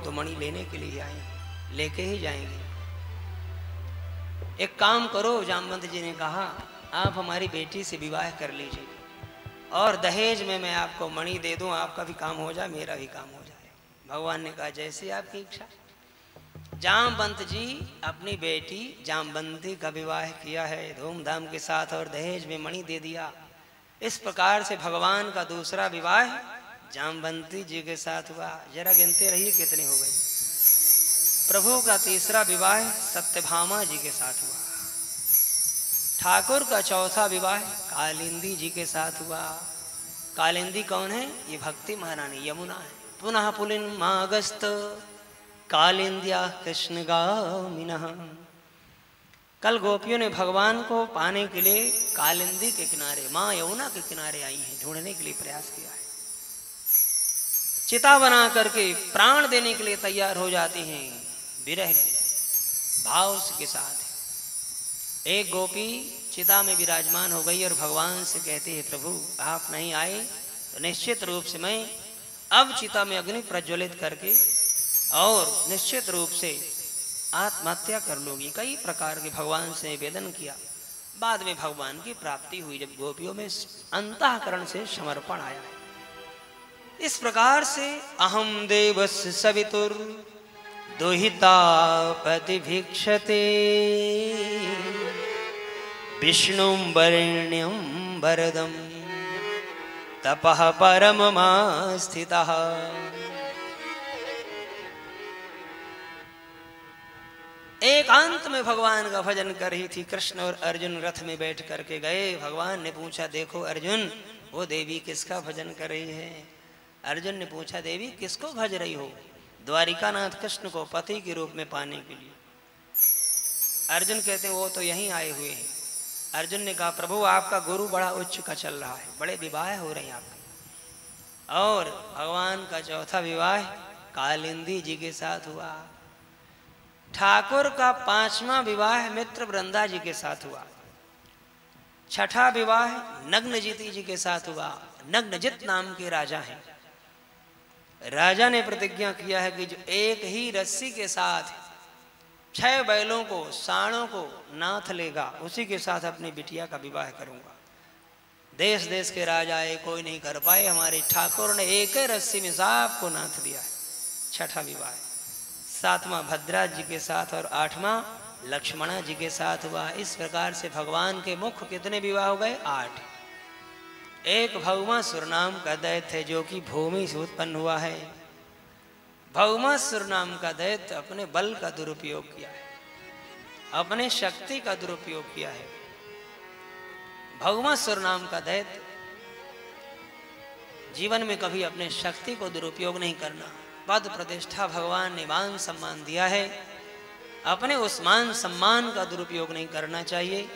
तो मणि लेने के लिए आए, लेके ही जाएंगे। एक काम करो, जामवंत जी ने कहा, आप हमारी बेटी से विवाह कर लीजिए और दहेज में मैं आपको मणि दे दूं, आपका भी काम हो जाए, मेरा भी काम हो जाए। भगवान ने कहा, जैसी आपकी इच्छा। जामवंत जी अपनी बेटी जामवंती का विवाह किया है धूमधाम के साथ और दहेज में मणि दे दिया। इस प्रकार से भगवान का दूसरा विवाह जामवंती जी के साथ हुआ। जरा गिनते रहिए कितने हो गए। प्रभु का तीसरा विवाह सत्यभामा जी के साथ हुआ। ठाकुर का चौथा विवाह कालिंदी जी के साथ हुआ। कालिंदी कौन है? ये भक्ति महारानी यमुना है। पुनः पुलिन मागस्त कालिंदिया कृष्ण गामिनः। कल गोपियों ने भगवान को पाने के लिए कालिंदी के किनारे, माँ यमुना के किनारे आई हैं, ढूंढने के लिए प्रयास किया है। चिता बना करके प्राण देने के लिए तैयार हो जाती हैं विरह भाव के साथ। एक गोपी चिता में विराजमान हो गई और भगवान से कहती है, प्रभु आप नहीं आए तो निश्चित रूप से मैं अब चिता में अग्नि प्रज्वलित करके और निश्चित रूप से आत्महत्या कर लूंगी। कई प्रकार के भगवान से निवेदन किया। बाद में भगवान की प्राप्ति हुई जब गोपियों में अंतःकरण से समर्पण आया। इस प्रकार से अहम देवस्य सवितुर दुहिता प्रतिभिक्षते विष्णुं वरेण्यं वरदं तपः परममास्थितः। एकांत में भगवान का भजन कर रही थी। कृष्ण और अर्जुन रथ में बैठ करके गए। भगवान ने पूछा, देखो अर्जुन, वो देवी किसका भजन कर रही है? अर्जुन ने पूछा, देवी किसको भज रही हो? द्वारिकानाथ कृष्ण को पति के रूप में पाने के लिए। अर्जुन कहते, वो तो यहीं आए हुए हैं। अर्जुन ने कहा, प्रभु आपका गुरु बड़ा उच्च का चल रहा है, बड़े विवाह हो रहे हैं आपके। और भगवान का चौथा विवाह कालिंदी जी के साथ हुआ। ठाकुर का पांचवा विवाह मित्र वृंदा जी के साथ हुआ। छठा विवाह नग्नजिती जी के साथ हुआ। नग्नजित नाम के राजा हैं। राजा ने प्रतिज्ञा किया है कि जो एक ही रस्सी के साथ 6 बैलों को, साणों को नाथ लेगा, उसी के साथ अपनी बिटिया का विवाह करूंगा। देश देश के राजा आए, कोई नहीं कर पाए। हमारे ठाकुर ने एक ही रस्सी में सबको नाथ दिया है। छठा विवाह। 7वां भद्रा जी के साथ और 8वां लक्ष्मणा जी के साथ हुआ। इस प्रकार से भगवान के मुख्य कितने विवाह हो गए? 8। एक भौमासुर नाम का दैत्य है जो कि भूमि से उत्पन्न हुआ है। भौमासुर नाम का दैत्य अपने बल का दुरुपयोग किया है, अपने शक्ति का दुरुपयोग किया है। भौमासुर नाम का दैत्य जीवन में कभी अपने शक्ति को दुरुपयोग नहीं करना। पद प्रतिष्ठा भगवान ने मान सम्मान दिया है, अपने उस मान सम्मान का दुरुपयोग नहीं करना चाहिए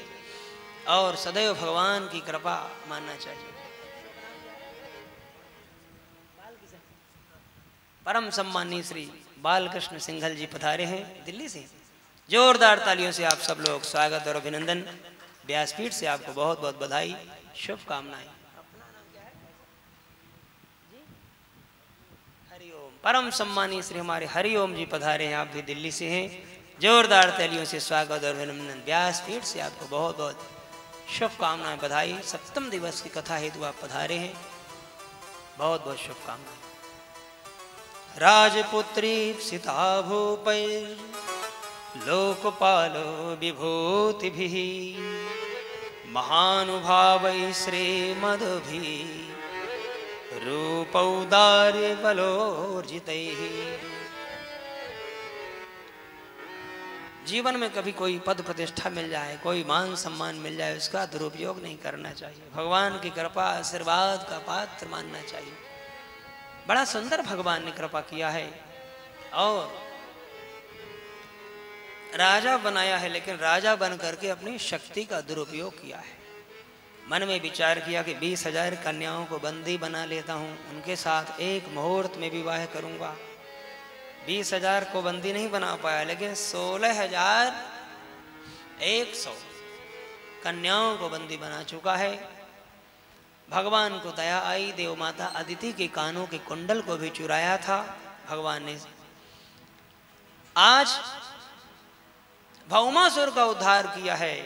और सदैव भगवान की कृपा मानना चाहिए। परम सम्मानीय श्री बालकृष्ण सिंघल जी पधारे हैं दिल्ली से। जोरदार तालियों से आप सब लोग स्वागत और अभिनंदन। व्यासपीठ से आपको बहुत बहुत बधाई, शुभकामनाएं। हरिओम। परम सम्मानीय श्री हमारे हरिओम जी पधारे हैं, आप भी दिल्ली से हैं। जोरदार तालियों से स्वागत और अभिनंदन। व्यासपीठ से आपको बहुत बहुत शुभकामनाएं, बधाई। 7वें दिवस की कथा हेतु आप पधारे हैं, बहुत बहुत शुभकामनाएं। राजपुत्री सीता भूपैर लोकपालो विभूतिभिः महानुभावैः श्रीमद्भिः रूपौदार्य बलोर्जितैः। जीवन में कभी कोई पद प्रतिष्ठा मिल जाए, कोई मान सम्मान मिल जाए, उसका दुरुपयोग नहीं करना चाहिए। भगवान की कृपा आशीर्वाद का पात्र मानना चाहिए। बड़ा सुंदर भगवान ने कृपा किया है और राजा बनाया है, लेकिन राजा बन करके अपनी शक्ति का दुरुपयोग किया है। मन में विचार किया कि 20,000 कन्याओं को बंदी बना लेता हूँ, उनके साथ एक मुहूर्त में विवाह करूँगा। 20,000 को बंदी नहीं बना पाया, लेकिन 16,100 कन्याओं को बंदी बना चुका है। भगवान को दया आई, देव माता अदिति के कानों के कुंडल को भी चुराया था। भगवान ने आज भौमासुर का उद्धार किया है।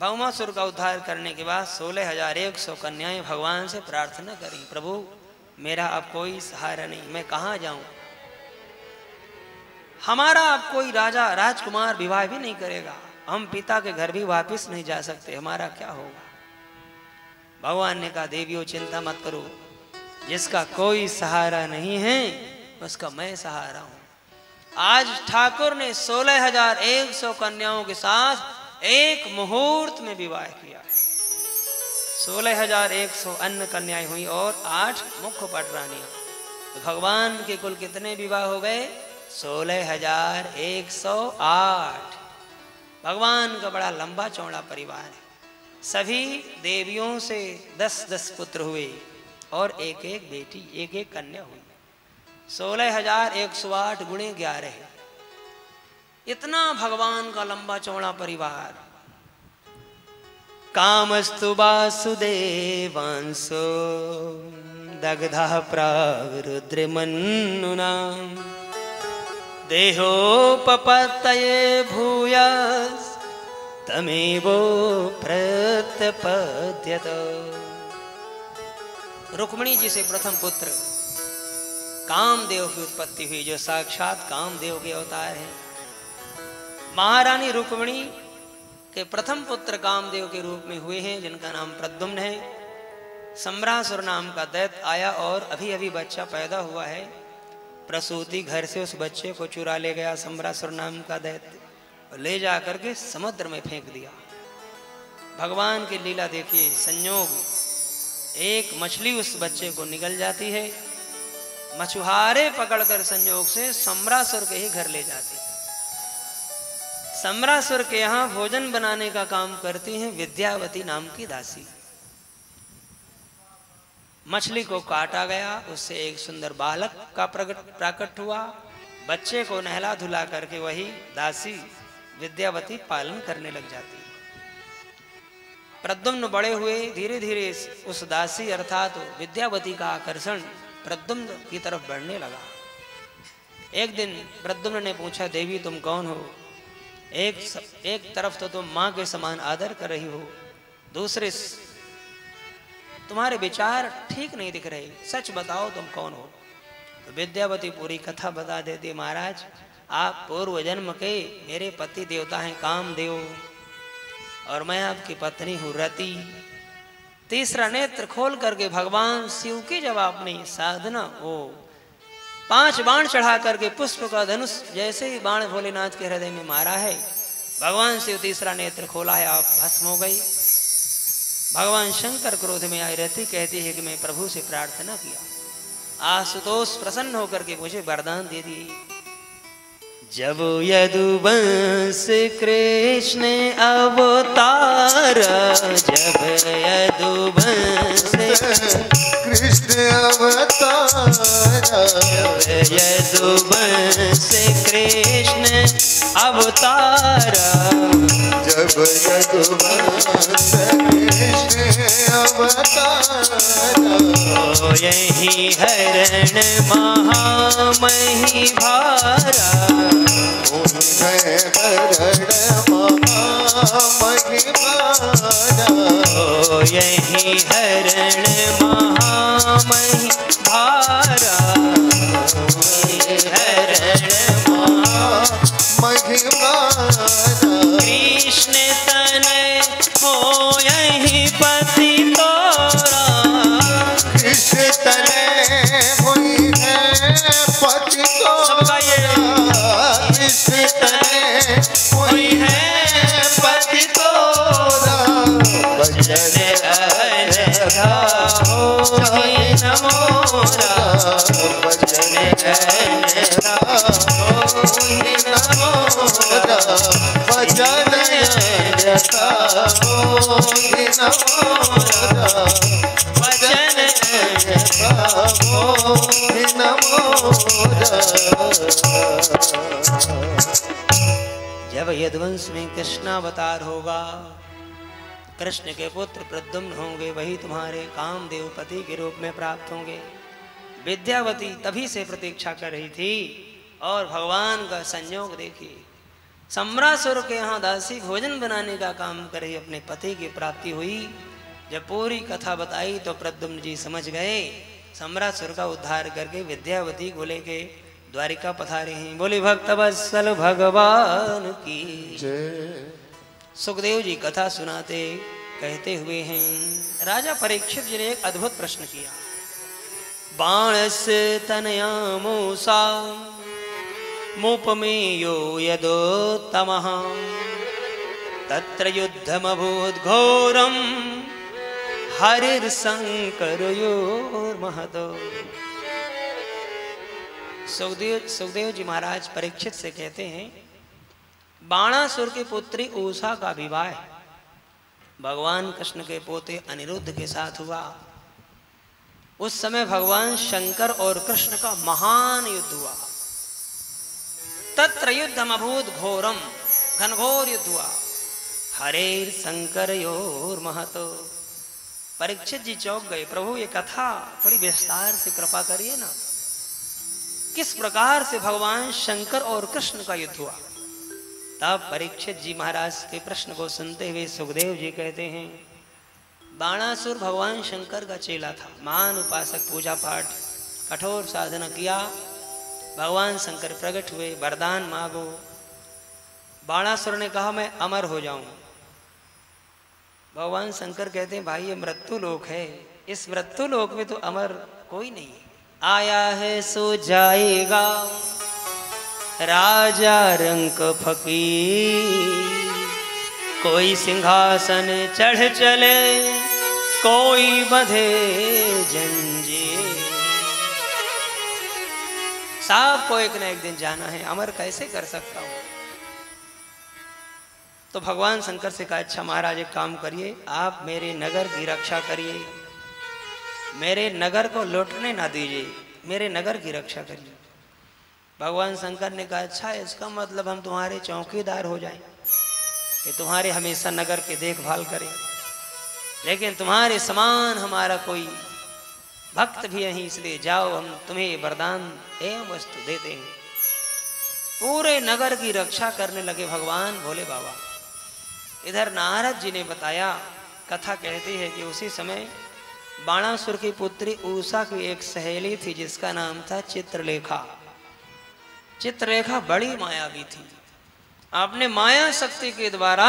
भौमासुर का उद्धार करने के बाद 16,100 कन्याएं भगवान से प्रार्थना करी, प्रभु मेरा अब कोई सहारा नहीं, मैं कहाँ जाऊं, हमारा अब कोई राजा राजकुमार विवाह भी नहीं करेगा, हम पिता के घर भी वापस नहीं जा सकते, हमारा क्या होगा। भगवान ने कहा देवियों चिंता मत करो, जिसका कोई सहारा नहीं है उसका मैं सहारा हूं। आज ठाकुर ने 16,100 कन्याओं के साथ एक मुहूर्त में विवाह किया। 16,100 अन्य कन्याएं हुई और 8 मुख्य पटरानियां। तो भगवान के कुल कितने विवाह हो गए? 16,108। भगवान का बड़ा लंबा चौड़ा परिवार है। सभी देवियों से 10-10 पुत्र हुए और एक एक बेटी, एक एक कन्या हुई। 16,108 गुणे 11। इतना भगवान का लंबा चौड़ा परिवार। कामस्तु वासुदेवांसो दग्धा प्रावरुद्रमन्नुना देहोपपत्तये भूयास तमेवो प्रत्यपद्यत। रुक्मिणी जी से प्रथम पुत्र कामदेव की उत्पत्ति हुई, जो साक्षात कामदेव के अवतार हैं। महारानी रुक्मिणी के प्रथम पुत्र कामदेव के रूप में हुए हैं, जिनका नाम प्रद्युम्न है। सम्रासुर नाम का दैत्य आया और अभी अभी बच्चा पैदा हुआ है। प्रसूति घर से उस बच्चे को चुरा ले गया सम्रासुर नाम का दैत्य, ले जा करके समुद्र में फेंक दिया। भगवान की लीला देखिए, संयोग एक मछली उस बच्चे को निगल जाती है, मछुआरे पकड़कर संयोग से सम्रासुर के ही घर ले जाती। सम्रासुर के यहाँ भोजन बनाने का काम करती हैं विद्यावती नाम की दासी। मछली को काटा गया, उससे एक सुंदर बालक का प्राकट हुआ। बच्चे को नहला धुला करके वही दासी विद्यावती पालन करने लग जाती। प्रद्युम्न बड़े हुए, धीरे धीरे उस दासी अर्थात विद्यावती का आकर्षण प्रद्युम्न की तरफ बढ़ने लगा। एक दिन प्रद्युम्न ने पूछा, देवी तुम कौन हो? एक तरफ तो तुम माँ के समान आदर कर रही हो, दूसरे तुम्हारे विचार ठीक नहीं दिख रहे, सच बताओ तुम कौन हो? तो विद्यावती पूरी कथा बता देती, महाराज आप पूर्व जन्म के मेरे पति देवता हैं कामदेव, और मैं आपकी पत्नी हूँ रति। तीसरा नेत्र खोल करके भगवान शिव की जब आपने साधना वो 5 बाण चढ़ा करके पुष्प का धनुष जैसे ही बाण भोलेनाथ के हृदय में मारा है, भगवान शिव तीसरा नेत्र खोला है, आप भस्म हो गई। भगवान शंकर क्रोध में आई रहती, कहती है कि मैं प्रभु से प्रार्थना किया, आशुतोष प्रसन्न होकर के मुझे वरदान दे दिए। जब यदुवंश कृष्ण अवतार, जब यदुवंश कृष्ण अवतार, जब यदुवंश कृष्ण अवतार, जब यदुवंश कृष्ण अवतार, यही हरण महामही भारा, हरण महामहिमाना, यही हरण महामही भारा, हरण महामहिमाना, कृष्ण तनय हो यही पति तोरा, कृष्ण तनय हुई है पति सबका ये कृष्ण तनय हुई है पति तोरा, भजन अनघा होई नमोरा, भजन अनघा होई नमोरा, भजन अनघा होई नमोरा, भजन अनघा होई नमोरा। जब यदुवंश में कृष्णावतार होगा, कृष्ण के पुत्र प्रद्युम्न होंगे, वही तुम्हारे कामदेव पति के रूप में प्राप्त होंगे। विद्यावती तभी से प्रतीक्षा कर रही थी और भगवान का संयोग देखिए, सम्रासुर के यहाँ दासी भोजन बनाने का काम करे, अपने पति की प्राप्ति हुई। जब पूरी कथा बताई तो प्रद्युम्न जी समझ गए, सम्रासुर का उद्धार करके विद्यावती को लेके द्वारिका पधारे हैं। बोले भक्त वत्सल भगवान की जय। सुखदेव जी कथा सुनाते कहते हुए हैं, राजा परीक्षित जी ने एक अद्भुत प्रश्न किया। बाण से तनया मूसा मुपमेयो यदोत्तमः तत्र युद्धमभूत् घोरम हरिर्शंकरयोर्महतो। सुखदेव जी महाराज परीक्षित से कहते हैं, बाणासुर की पुत्री उषा का विवाह भगवान कृष्ण के पोते अनिरुद्ध के साथ हुआ। उस समय भगवान शंकर और कृष्ण का महान युद्ध हुआ। तत्र युद्धमभूत् घोरम, घनघोर युद्ध हुआ। हरेर शंकरयोर्महतो। परीक्षित जी चौंक गए, प्रभु ये कथा थोड़ी विस्तार से कृपा करिए ना, किस प्रकार से भगवान शंकर और कृष्ण का युद्ध हुआ। तब परीक्षित जी महाराज के प्रश्न को सुनते हुए सुखदेव जी कहते हैं, बाणासुर भगवान शंकर का चेला था, महान उपासक, पूजा पाठ कठोर साधना किया। भगवान शंकर प्रकट हुए, वरदान मांगो। बाणासुर ने कहा मैं अमर हो जाऊं। भगवान शंकर कहते हैं, भाई ये मृत्यु लोक है, इस मृत्यु लोक में तो अमर कोई नहीं है। आया है सो जाएगा राजा रंक फकीर, कोई सिंहासन चढ़ चले, कोई बंधे जंजीर। साहब को एक न एक दिन जाना है, अमर कैसे कर सकता हूं। तो भगवान शंकर से कहा, अच्छा महाराज एक काम करिए, आप मेरे नगर की रक्षा करिए, मेरे नगर को लौटने ना दीजिए, मेरे नगर की रक्षा करिए। भगवान शंकर ने कहा, अच्छा इसका मतलब हम तुम्हारे चौकीदार हो जाएं, कि तुम्हारे हमेशा नगर की देखभाल करें, लेकिन तुम्हारे समान हमारा कोई भक्त भी नहीं, इसलिए जाओ हम तुम्हें वरदान एवं वस्तु देते हैं। पूरे नगर की रक्षा करने लगे भगवान भोले बाबा। इधर नारद जी ने बताया, कथा कहती है कि उसी समय बाणासुर की पुत्री उषा की एक सहेली थी जिसका नाम था चित्रलेखा। चित्रलेखा बड़ी मायावी थी, आपने माया शक्ति के द्वारा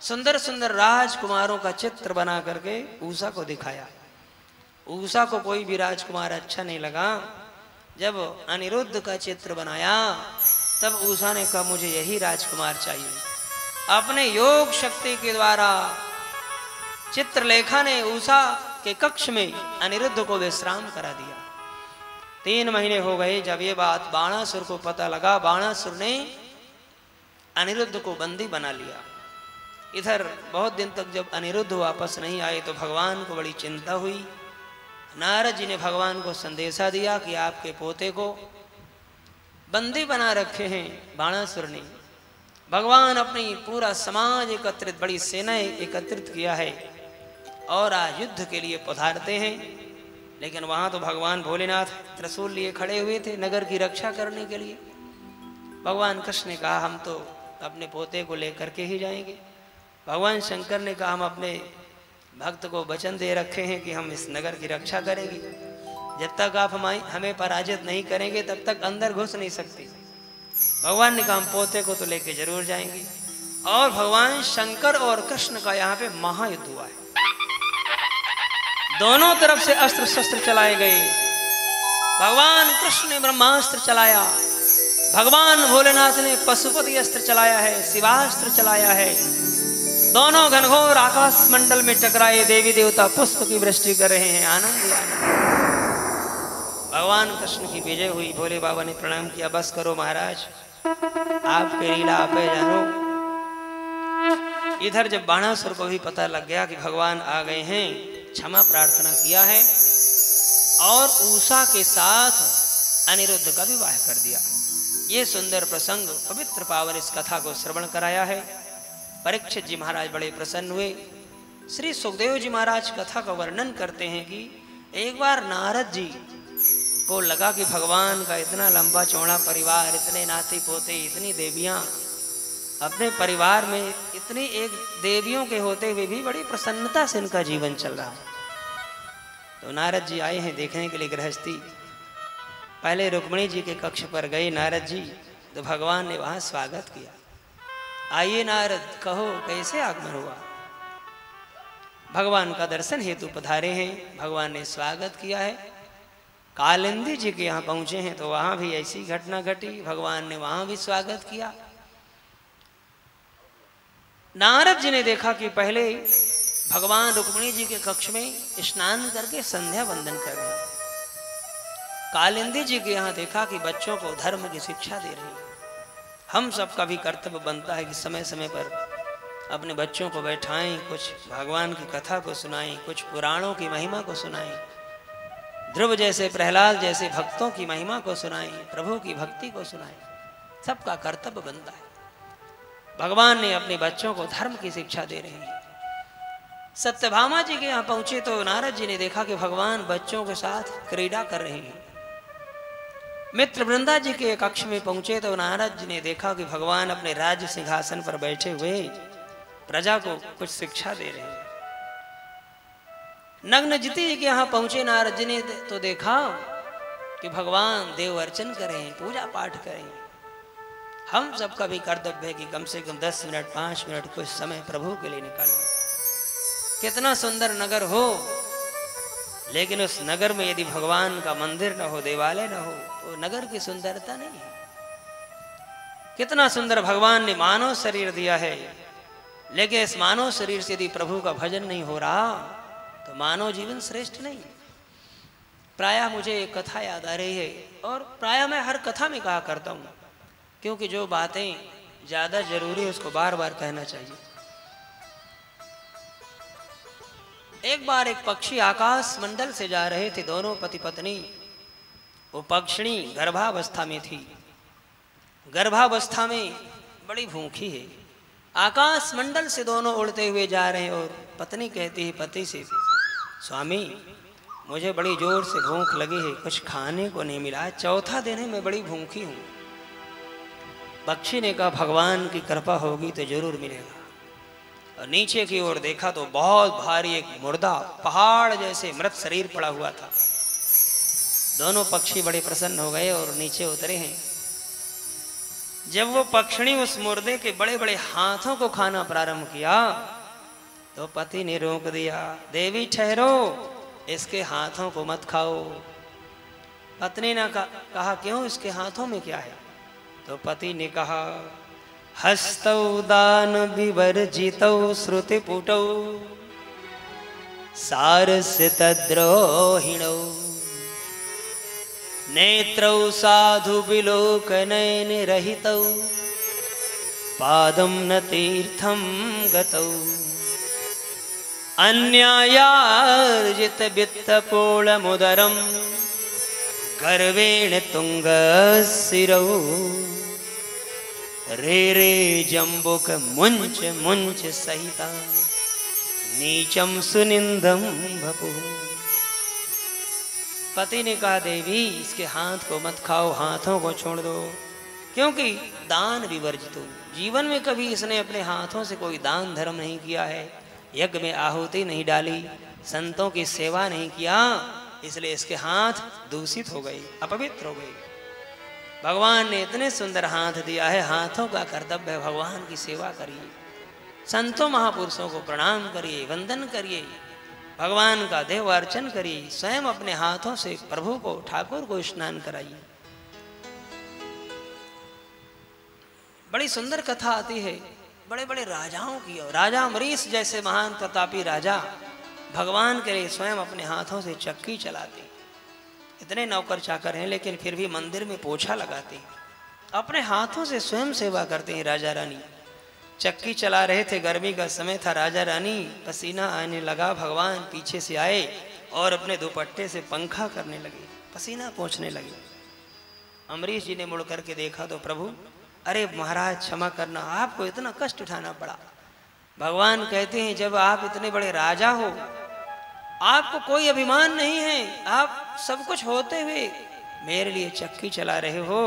सुंदर सुंदर राजकुमारों का चित्र बना करके उषा को दिखाया। उषा को कोई भी राजकुमार अच्छा नहीं लगा। जब अनिरुद्ध का चित्र बनाया तब उषा ने कहा मुझे यही राजकुमार चाहिए। अपने योग शक्ति के द्वारा चित्रलेखा ने उषा के कक्ष में अनिरुद्ध को विश्राम करा दिया। 3 महीने हो गए। जब ये बात बाणासुर को पता लगा, बाणासुर ने अनिरुद्ध को बंदी बना लिया। इधर बहुत दिन तक जब अनिरुद्ध वापस नहीं आए तो भगवान को बड़ी चिंता हुई। नारद जी ने भगवान को संदेशा दिया कि आपके पोते को बंदी बना रखे हैं बाणासुर ने। भगवान अपनी पूरा समाज एकत्रित, बड़ी सेनाएं एकत्रित किया है और आज युद्ध के लिए पधारते हैं। लेकिन वहां तो भगवान भोलेनाथ त्रिशूल लिए खड़े हुए थे नगर की रक्षा करने के लिए। भगवान कृष्ण ने कहा हम तो अपने पोते को लेकर के ही जाएंगे। भगवान शंकर ने कहा हम अपने भक्त को वचन दे रखे हैं कि हम इस नगर की रक्षा करेंगे, जब तक आप हमें पराजित नहीं करेंगे तब तक अंदर घुस नहीं सकते। भगवान ने कहा हम पोते को तो लेके जरूर जाएंगे। और भगवान शंकर और कृष्ण का यहाँ पे महायुद्ध हुआ है। दोनों तरफ से अस्त्र शस्त्र चलाए गए। भगवान कृष्ण ने ब्रह्मास्त्र चलाया, भगवान भोलेनाथ ने पशुपति अस्त्र चलाया है, शिवास्त्र चलाया है। दोनों घनघोर आकाश मंडल में टकराए, देवी देवता पुष्प की वृष्टि कर रहे हैं। आनंद आनंद। भगवान कृष्ण की विजय हुई। भोले बाबा ने प्रणाम किया, बस करो महाराज, आपके लीला आपे जानो। इधर जब बाणासुर को भी पता लग गया कि भगवान आ गए हैं, क्षमा प्रार्थना किया है और उषा के साथ अनिरुद्ध का विवाह कर दिया। ये सुंदर प्रसंग, पवित्र पावन इस कथा को श्रवण कराया है। परीक्षित जी महाराज बड़े प्रसन्न हुए। श्री सुखदेव जी महाराज कथा का वर्णन करते हैं कि एक बार नारद जी को लगा कि भगवान का इतना लंबा चौड़ा परिवार, इतने नाती पोते, इतनी देवियां, अपने परिवार में इतनी एक देवियों के होते हुए भी बड़ी प्रसन्नता से इनका जीवन चल रहा है। तो नारद जी आए हैं देखने के लिए गृहस्थी। पहले रुक्मिणी जी के कक्ष पर गए नारद जी, तो भगवान ने वहां स्वागत किया। आइए नारद, कहो कैसे आगमन हुआ। भगवान का दर्शन हेतु पधारे हैं, भगवान ने स्वागत किया है। कालिंदी जी के यहाँ पहुंचे हैं तो वहां भी ऐसी घटना घटी, भगवान ने वहां भी स्वागत किया। नारद जी ने देखा कि पहले भगवान रुक्मिणी जी के कक्ष में स्नान करके संध्या वंदन कर रहे हैं। कालिंदी जी के यहाँ देखा कि बच्चों को धर्म की शिक्षा दे रही है। हम सबका भी कर्तव्य बनता है कि समय समय पर अपने बच्चों को बैठाएं, कुछ भगवान की कथा को सुनाएं, कुछ पुराणों की महिमा को सुनाएं, ध्रुव जैसे, प्रहलाद जैसे भक्तों की महिमा को सुनाएं, प्रभु की भक्ति को सुनाएं। सबका कर्तव्य बनता है। भगवान ने अपने बच्चों को धर्म की शिक्षा दे रहे हैं। सत्यभामा जी के यहाँ पहुंचे तो नारद जी ने देखा कि भगवान बच्चों के साथ क्रीड़ा कर रहे हैं। मित्र वृंदा जी के कक्ष में पहुंचे तो नारद जी ने देखा कि भगवान अपने राज्य सिंहासन पर बैठे हुए प्रजा को कुछ शिक्षा दे रहे हैं। नग्नजिति जी के यहाँ पहुंचे नारद जी ने तो देखा कि भगवान देव अर्चन करें, पूजा पाठ करें। हम सबका भी कर्तव्य है कि कम से कम 10 मिनट 5 मिनट कुछ समय प्रभु के लिए निकालें। कितना सुंदर नगर हो, लेकिन उस नगर में यदि भगवान का मंदिर न हो, देवालय न हो, तो नगर की सुंदरता नहीं है। कितना सुंदर भगवान ने मानव शरीर दिया है, लेकिन इस मानव शरीर से यदि प्रभु का भजन नहीं हो रहा तो मानव जीवन श्रेष्ठ नहीं। प्रायः मुझे एक कथा याद आ रही है, और प्रायः मैं हर कथा में कहा करता हूँ, क्योंकि जो बातें ज्यादा जरूरी है उसको बार बार कहना चाहिए। एक बार एक पक्षी आकाश मंडल से जा रहे थे, दोनों पति पत्नी। वो पक्षिणी गर्भावस्था में थी, गर्भावस्था में बड़ी भूखी है। आकाश मंडल से दोनों उड़ते हुए जा रहे हैं, और पत्नी कहती है पति से, स्वामी मुझे बड़ी जोर से भूख लगी है, कुछ खाने को नहीं मिला, चौथा दिन है मैं बड़ी भूखी हूँ। पक्षी ने कहा भगवान की कृपा होगी तो जरूर मिलेगा। और नीचे की ओर देखा तो बहुत भारी एक मुर्दा, पहाड़ जैसे मृत शरीर पड़ा हुआ था। दोनों पक्षी बड़े प्रसन्न हो गए और नीचे उतरे हैं। जब वो पक्षिणी उस मुर्दे के बड़े बड़े हाथों को खाना प्रारंभ किया तो पति ने रोक दिया, देवी ठहरो, इसके हाथों को मत खाओ। पत्नी ने कहा क्यों, इसके हाथों में क्या है? तो पति ने कहा हस्तौ दान विवर्जितौ श्रुति पुटौ सारस्य तद्रोहिणौ नेत्रौ साधु विलोकनयन रहितौ पादं न तीर्थं गतौ अन्यायार्जित वित्तपूर्णमुदरं गर्वेण तुंगशिरौ रे रे जम्बुक मुंच मुंच सहिता नीचम सुनिंदम भपु। पति ने कहा देवी इसके हाथ को मत खाओ, हाथों को छोड़ दो, क्योंकि दान विवर्जित हो। जीवन में कभी इसने अपने हाथों से कोई दान धर्म नहीं किया है, यज्ञ में आहुति नहीं डाली, संतों की सेवा नहीं किया, इसलिए इसके हाथ दूषित हो गए, अपवित्र हो गए। भगवान ने इतने सुंदर हाथ दिया है, हाथों का कर्तव्य है भगवान की सेवा करिए, संतों महापुरुषों को प्रणाम करिए, वंदन करिए, भगवान का देव अर्चन करिए, स्वयं अपने हाथों से प्रभु को, ठाकुर को स्नान कराइए। बड़ी सुंदर कथा आती है बड़े बड़े राजाओं की। राजा अमरीश जैसे महान प्रतापी राजा भगवान के लिए स्वयं अपने हाथों से चक्की चलाते। इतने नौकर चाकर हैं लेकिन फिर भी मंदिर में पोछा लगाते, अपने हाथों से स्वयं सेवा करते हैं। राजा रानी चक्की चला रहे थे, गर्मी का समय था, राजा रानी पसीना आने लगा, भगवान पीछे से आए और अपने दुपट्टे से पंखा करने लगे, पसीना पोंछने लगे। अमरीश जी ने मुड़ करके देखा तो प्रभु, अरे महाराज क्षमा करना, आपको इतना कष्ट उठाना पड़ा। भगवान कहते हैं जब आप इतने बड़े राजा हो, आपको कोई अभिमान नहीं है, आप सब कुछ होते हुए मेरे लिए चक्की चला रहे हो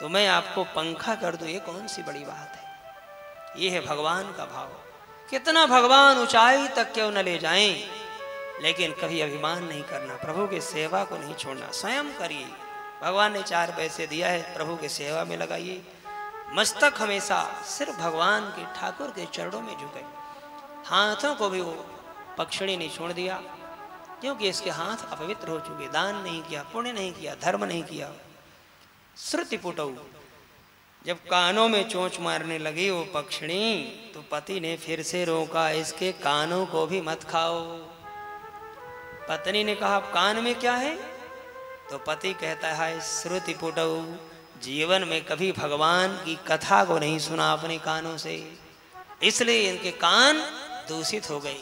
तो मैं आपको पंखा कर दूं, ये कौन सी बड़ी बात है। ये है भगवान का भाव। कितना भगवान ऊंचाई तक क्यों न ले जाएं, लेकिन कभी अभिमान नहीं करना, प्रभु की सेवा को नहीं छोड़ना, स्वयं करिए। भगवान ने 4 पैसे दिया है, प्रभु की सेवा में लगाइए। मस्तक हमेशा सिर्फ भगवान के ठाकुर के चरणों में झुके। हाथों को भी वो पक्षिणी ने छोड़ दिया, क्योंकि इसके हाथ अपवित्र हो चुके, दान नहीं किया, पुण्य नहीं किया, धर्म नहीं किया। श्रुति पुटऊ, जब कानों में चोंच मारने लगी वो पक्षिणी, तो पति ने फिर से रोका, इसके कानों को भी मत खाओ। पत्नी ने कहा कान में क्या है, तो पति कहता है श्रुति पुटऊ, जीवन में कभी भगवान की कथा को नहीं सुना अपने कानों से, इसलिए इनके कान दूषित हो गए।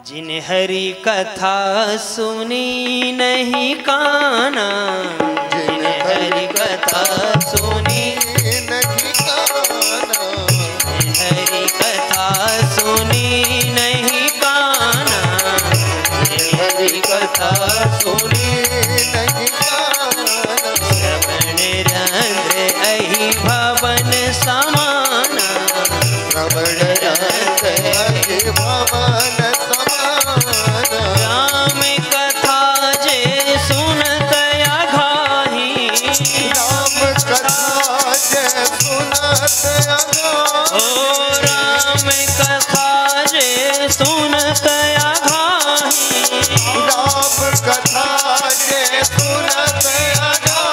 जिन हरि कथा सुनी नहीं काना, जिन हरि कथा सुनी नहीं काना, जिन हरि कथा सुनी नहीं काना, जिन हरि कथा सुनी नहीं काना, श्रवण रंध्र अहि भवन समाना, श्रवण रंध्र अहि भवन समाना, राम कथा जे सुनत अघाही, राम कथा जय सुनत अघाही, ओ राम कथा जे सुनत अघाही, राम कथा जय सुनत अघाही,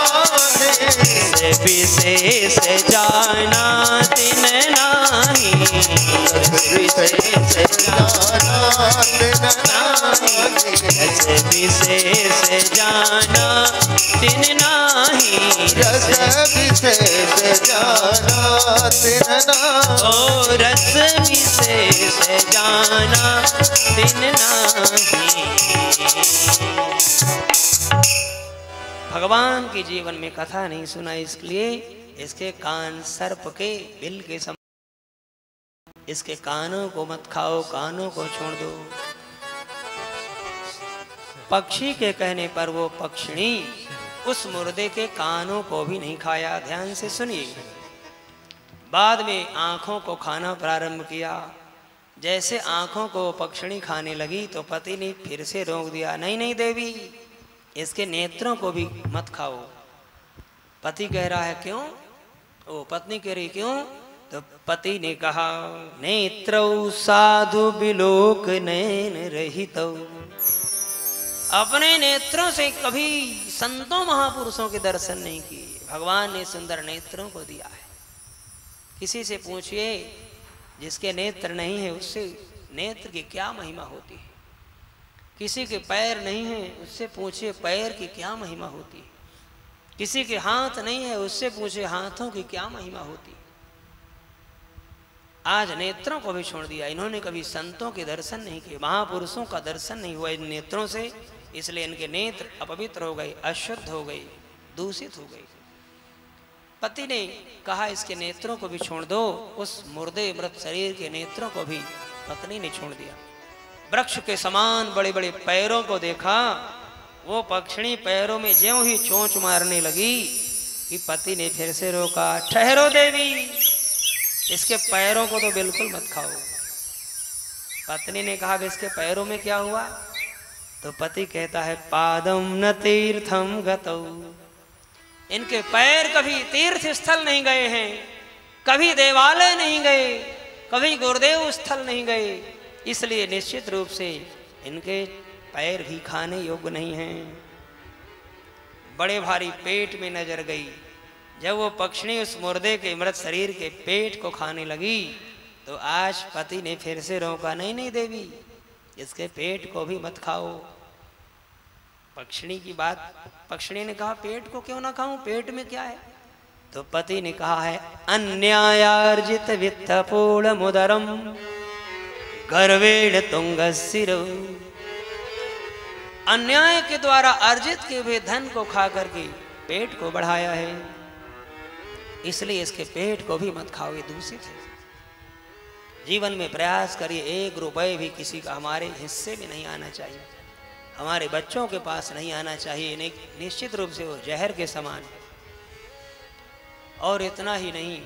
विशेष जाना तिन नाही, विशेष जाना तिन नाही, विशेष जाना तिन नाही, रस विशेष जाना तिन नाही, ओ रस विशेष जाना तिन नाही। भगवान के जीवन में कथा नहीं सुना, इसलिए इसके कान सर्प के बिल के समान, इसके कानों को मत खाओ, कानों को छोड़ दो। पक्षी के कहने पर वो पक्षिणी उस मुर्दे के कानों को भी नहीं खाया। ध्यान से सुनिए, बाद में आंखों को खाना प्रारंभ किया। जैसे आंखों को पक्षिणी खाने लगी तो पति ने फिर से रोक दिया, नहीं नहीं देवी, इसके नेत्रों को भी मत खाओ। पति कह रहा है क्यों, ओ पत्नी कह रही क्यों, तो पति ने कहा नेत्रौ साधु बिलोक नैन रहितौ, अपने नेत्रों से कभी संतों महापुरुषों के दर्शन नहीं किए। भगवान ने सुंदर नेत्रों को दिया है। किसी से पूछिए जिसके नेत्र नहीं है, उससे नेत्र की क्या महिमा होती है। किसी के पैर नहीं है, उससे पूछिए पैर की क्या महिमा होती है। किसी के हाथ नहीं है, उससे पूछिए हाथों की क्या महिमा होती है। आज नेत्रों को भी छोड़ दिया। इन्होंने कभी संतों के दर्शन नहीं किए, महापुरुषों का दर्शन नहीं हुआ इन नेत्रों से, इसलिए इनके नेत्र अपवित्र हो गए, अशुद्ध हो गए, दूषित हो गए। पति ने कहा इसके नेत्रों को भी छोड़ दो। उस मुर्दे मृत शरीर के नेत्रों को भी पत्नी ने छोड़ दिया। वृक्ष के समान बड़े बड़े पैरों को देखा। वो पक्षिणी पैरों में ज्यों ही चोंच मारने लगी कि पति ने फिर से रोका, ठहरो देवी, इसके पैरों को तो बिल्कुल मत खाओ। पत्नी ने कहा इसके पैरों में क्या हुआ, तो पति कहता है पादम न तीर्थम गतौ, इनके पैर कभी तीर्थ स्थल नहीं गए हैं, कभी देवालय नहीं गए, कभी गुरुदेव स्थल नहीं गए, इसलिए निश्चित रूप से इनके पैर भी खाने योग्य नहीं हैं। बड़े भारी पेट में नजर गई। जब वो पक्षिणी उस मुर्दे के मृत शरीर के पेट को खाने लगी तो आज पति ने फिर से रोका, नहीं नहीं देवी, इसके पेट को भी मत खाओ। पक्षिणी की बात, पक्षिणी ने कहा पेट को क्यों ना खाऊं, पेट में क्या है, तो पति ने कहा है अन्यायार्जित वित्त पूर्ण मुदरम गर्वेण तुंगसिरो, अन्याय के द्वारा अर्जित किए हुए धन को खा करके पेट को बढ़ाया है, इसलिए इसके पेट को भी मत खाओ, ये दूषित है। जीवन में प्रयास करिए, 1 रुपए भी किसी का हमारे हिस्से में नहीं आना चाहिए। हमारे बच्चों के पास नहीं आना चाहिए। निश्चित रूप से वो जहर के समान। और इतना ही नहीं,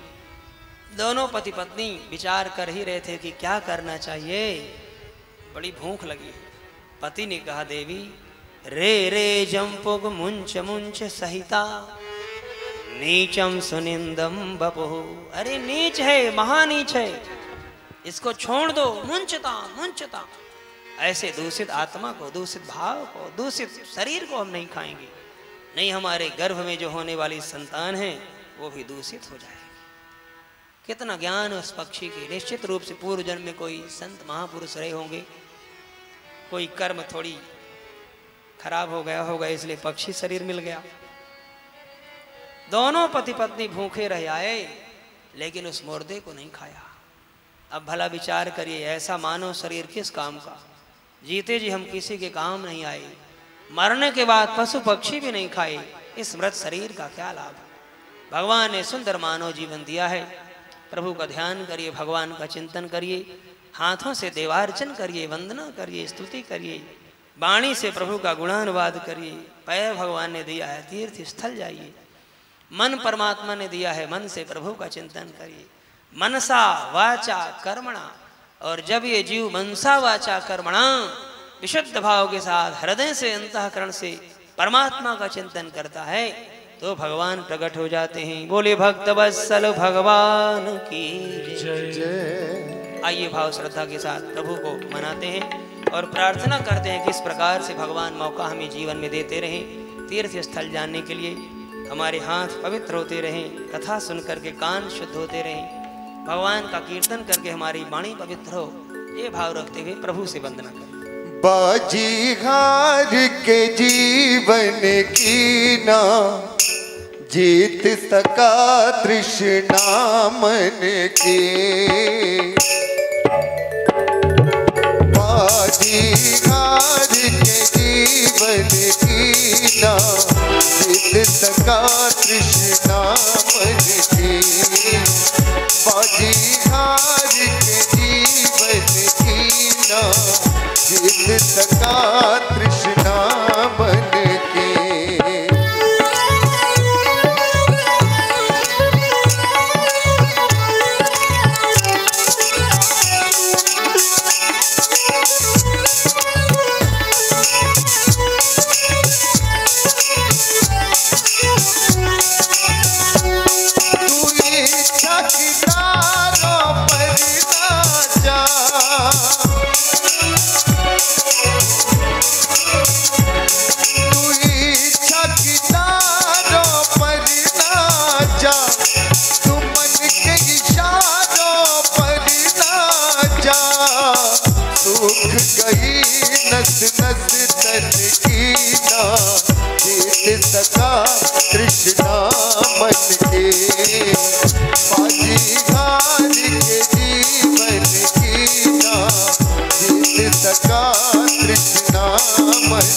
दोनों पति पत्नी विचार कर ही रहे थे कि क्या करना चाहिए। बड़ी भूख लगी। पति ने कहा, देवी रे रे जंपुग मुंच मुंच सहिता नीचम सुनिंदम बपुः। अरे नीच है, महानीच है, इसको छोड़ दो। मुंचता मुंचता। ऐसे दूषित आत्मा को, दूषित भाव को, दूषित शरीर को हम नहीं खाएंगे। नहीं, हमारे गर्भ में जो होने वाली संतान है वो भी दूषित हो जाएगी। कितना ज्ञान उस पक्षी के। निश्चित रूप से पूर्व जन्म में कोई संत महापुरुष रहे होंगे, कोई कर्म थोड़ी खराब हो गया होगा, इसलिए पक्षी शरीर मिल गया। दोनों पति पत्नी भूखे रह आए, लेकिन उस मुर्दे को नहीं खाया। अब भला विचार करिए, ऐसा मानव शरीर किस काम का। जीते जी हम किसी के काम नहीं आए, मरने के बाद पशु पक्षी भी नहीं खाए, इस मृत शरीर का क्या लाभ। भगवान ने सुंदर मानव जीवन दिया है। प्रभु का ध्यान करिए, भगवान का चिंतन करिए, हाथों से देवार्चन करिए, वंदना करिए, स्तुति करिए, वाणी से प्रभु का गुणानुवाद करिए। पैर भगवान ने दिया है, तीर्थ स्थल जाइए। मन परमात्मा ने दिया है, मन से प्रभु का चिंतन करिए। मनसा वाचा कर्मणा। और जब ये जीव मनसा वाचा कर्मणा विशुद्ध भाव के साथ हृदय से, अंतःकरण से परमात्मा का चिंतन करता है तो भगवान प्रकट हो जाते हैं। बोले भक्त वत्सल भगवान की जय। आइए भाव श्रद्धा के साथ प्रभु को मनाते हैं और प्रार्थना करते हैं कि इस प्रकार से भगवान मौका हमें जीवन में देते रहें। तीर्थ स्थल जानने के लिए हमारे हाथ पवित्र होते रहें, कथा सुन करके कान शुद्ध होते रहें, भगवान का कीर्तन करके हमारी वाणी पवित्र हो। ये भाव रखते हुए प्रभु से वंदना करें। बाजी हार के जीवन की ना जीत सका तृष्णा मन की। बाजी हार के जीवन की ना जीत सका तृष्णा मन की। बाजी हार के जीवन की ना जीत सका तृष्णा मन की। नस नस तन की ना जीत सका तृष्णा मन के। बाजी हार के जीवन की ना जीत सका तृष्णा मन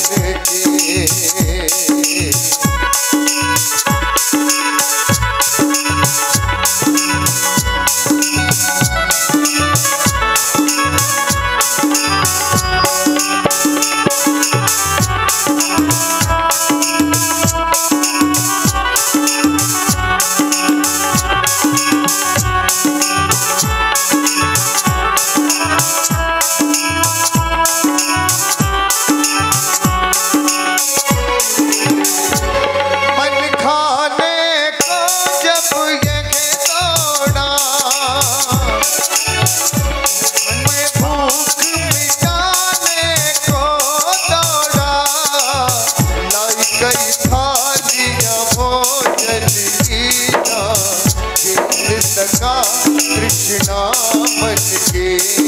के। कृष्णा मन के।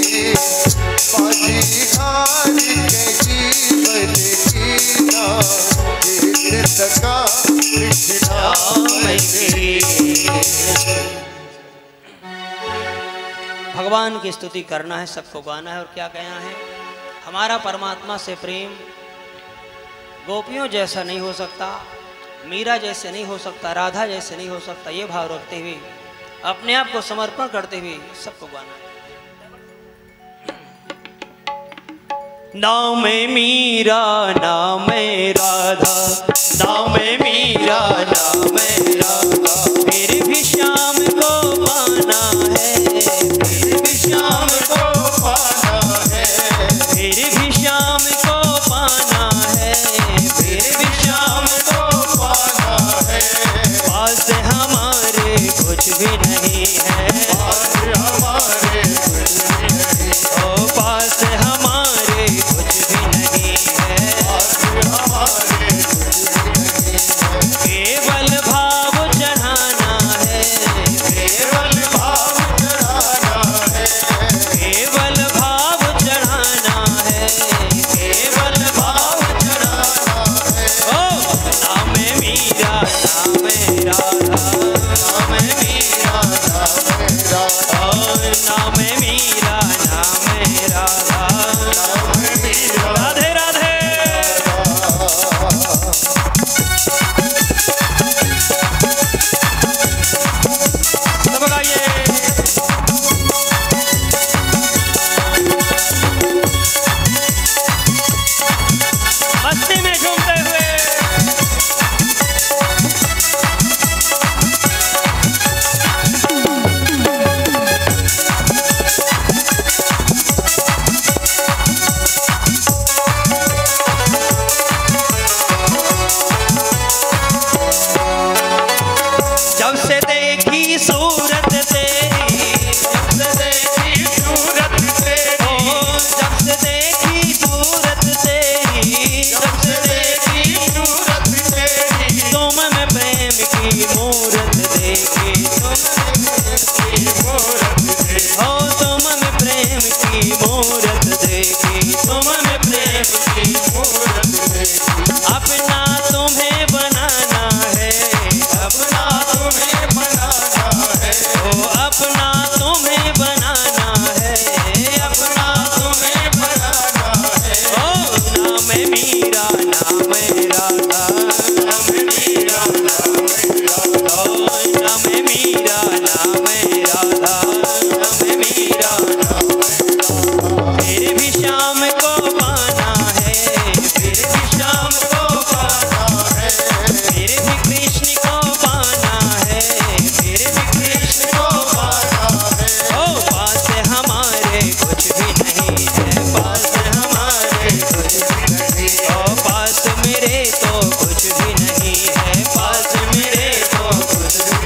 बाजी हार के जीवन की ना जीत सका कृष्णा मन के। भगवान की स्तुति करना है, सबको गाना है। और क्या कहना है, हमारा परमात्मा से प्रेम गोपियों जैसा नहीं हो सकता, मीरा जैसे नहीं हो सकता, राधा जैसे नहीं हो सकता। ये भाव रखते हुए, अपने आप को समर्पण करते हुए सबको गाना है। नाम है मीरा नाम है राधा, नाम है मीरा नाम है राधा। फिर भी शाम को पाना है, फिर भी शाम को पाना है, फिर भी शाम को पाना है, फिर भी शाम को पाना है। पास हमारे कुछ भी नहीं है, पास हमारे कुछ भी नहीं, ओ पास हमारे कुछ भी नहीं है, पास हमारे कुछ भी नहीं है। केवल भाव चढ़ाना है, केवल भाव चढ़ाना है, केवल भाव चढ़ाना है, केवल भाव चढ़ाना है। ओ नाम है मीरा नाम है राधा, नाम है मीरा नाम है राधा, ओ नाम है मीरा नाम है राधा, नाम है मीरा। राधे राधे। सब गाइए। मस्ती में झूमते हुए जब से देखी सूरत तेरी, जब से देखी सूरत तेरी, ओ जब से देखी सूरत तेरी, जब से देखी सूरत तेरी, तुम में प्रेम की मूरत देखी, तुम में प्रेम की मूरत देखी, ओ तुम में प्रेम की मूरत देखी, तुम में प्रेम की मूरत देखी। अपना तुम्हें बनाना है, अपना तुम्हें बनाना है, ओ अपना तुम्हें बनाना है, अपना तुम्हें बनाना है। ओ नाम है मीरा नाम है राधा, नाम है मीरा नाम है राधा, ओ नाम है मीरा नाम है राधा, नाम है मीरा नाम है राधा। फिर भी शाम को पाना है, फिर भी शाम को पाना है, फिर भी कृष्ण को पाना है, फिर भी कृष्ण को पाना है। ओ पास हमारे कुछ भी नहीं है, पास हमारे कुछ भी नहीं, ओ पास मेरे तो कुछ भी नहीं है, पास मेरे तो कुछ भी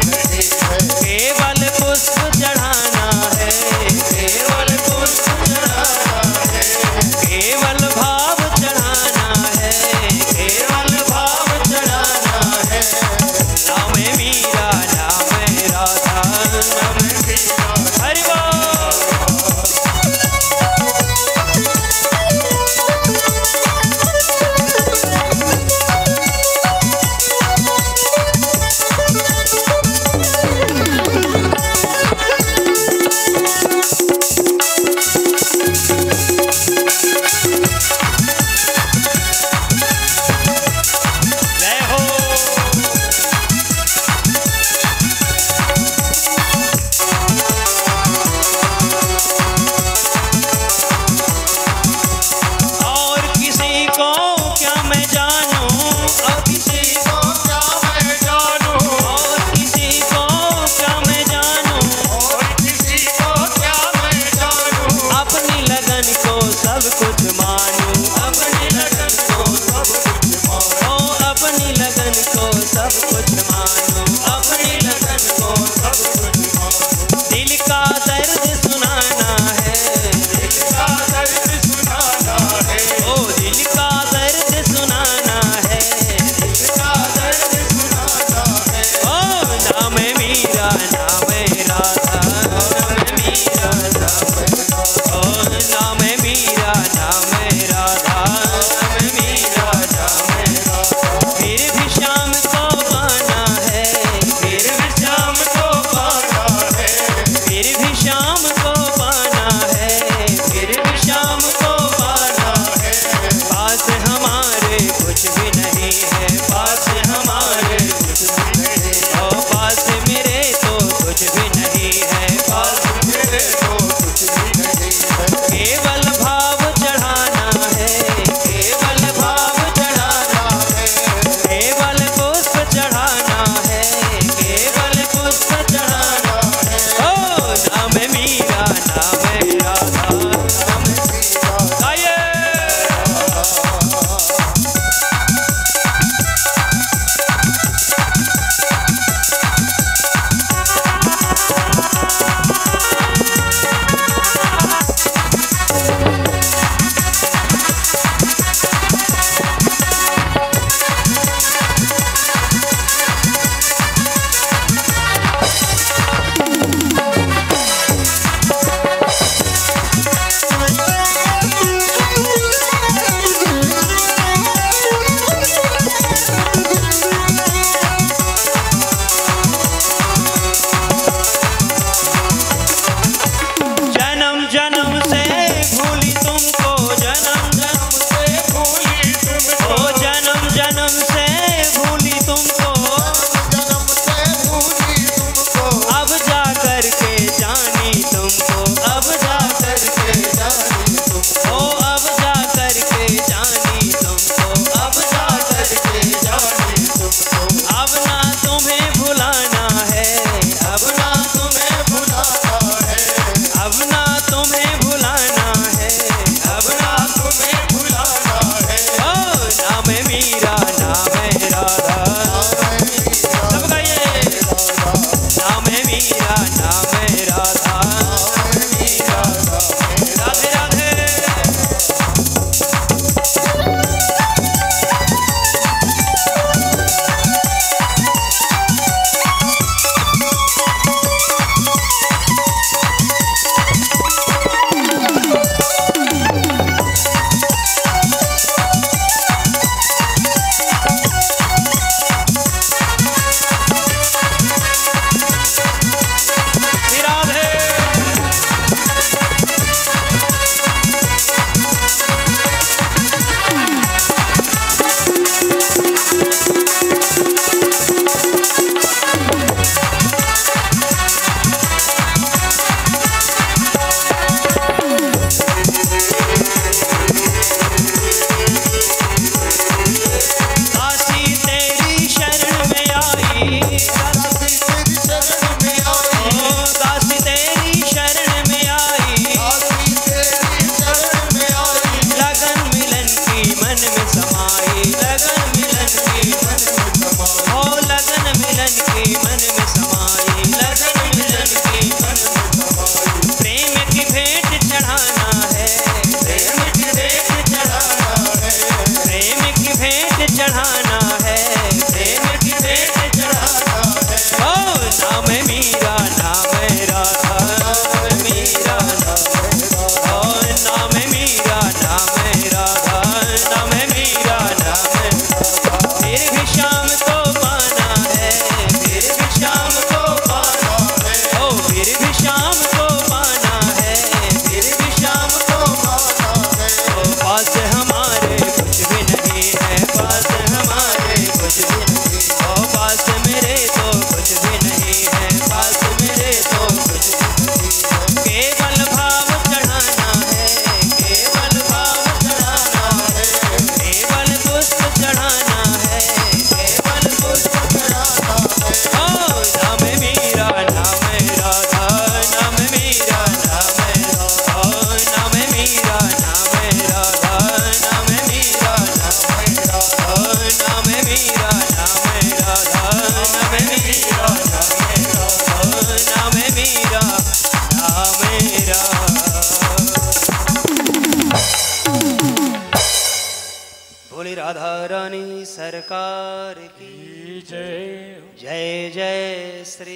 सरकार की जय। जय जय श्री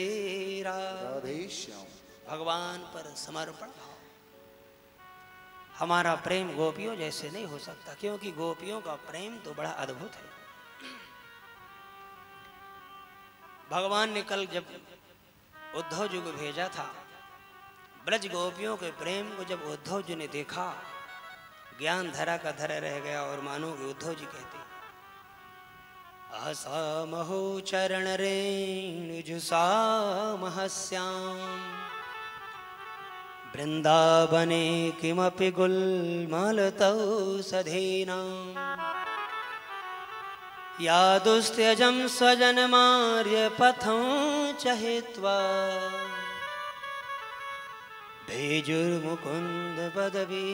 राम। राधे श्याम। भगवान पर समर्पण भाव। हमारा प्रेम गोपियों जैसे नहीं हो सकता, क्योंकि गोपियों का प्रेम तो बड़ा अद्भुत है। भगवान ने कल जब उद्धव जी को भेजा था, ब्रज गोपियों के प्रेम को जब उद्धव जी ने देखा, ज्ञान धरा का धरा रह गया। और मानो कि उद्धव जी कहते आसामहो चरण रेणुजुसामहस्याम वृंदावने किमपि गुल्मलतौ सधेना यादुस्त्यजं स्वजनमार्य पथं चहित्वा भेजुर्मुकुंद पदवी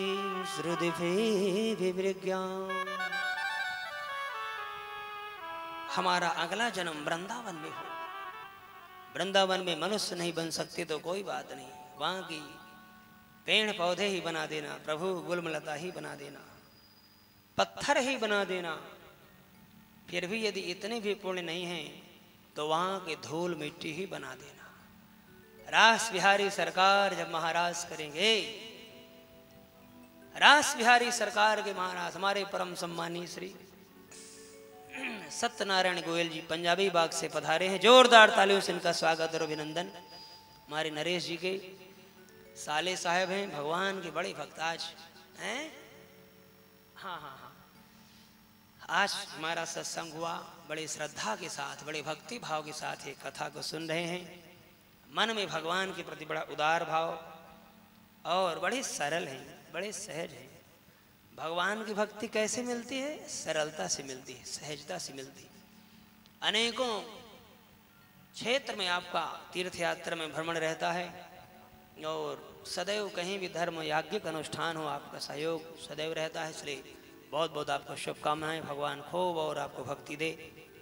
श्रुतिभि विवृज्ञाम्। हमारा अगला जन्म वृंदावन में हो। वृंदावन में मनुष्य नहीं बन सकते तो कोई बात नहीं, वहां की पेड़ पौधे ही बना देना प्रभु, गुलमलता ही बना देना, पत्थर ही बना देना। फिर भी यदि इतने भी पुण्य नहीं हैं तो वहां के धूल मिट्टी ही बना देना। रास बिहारी सरकार जब महाराज करेंगे, रास बिहारी सरकार के महाराज हमारे परम सम्मानी श्री सत्यनारायण गोयल जी पंजाबी बाग से पधारे हैं। जोरदार तालियों से इनका स्वागत और अभिनंदन। हमारे नरेश जी के साले साहब हैं, भगवान के बड़े भक्त आज हैं। हाँ हाँ हाँ, आज हमारा सत्संग हुआ, बड़े श्रद्धा के साथ, बड़े भक्ति भाव के साथ ये कथा को सुन रहे हैं। मन में भगवान के प्रति बड़ा उदार भाव और बड़े सरल हैं, बड़े सहज हैं। भगवान की भक्ति कैसे मिलती है? सरलता से मिलती है, सहजता से मिलती है। अनेकों क्षेत्र में आपका तीर्थ यात्रा में भ्रमण रहता है और सदैव कहीं भी धर्म याज्ञिक अनुष्ठान हो आपका सहयोग सदैव रहता है। इसलिए बहुत बहुत आपको शुभकामनाएं। भगवान खूब और आपको भक्ति दे,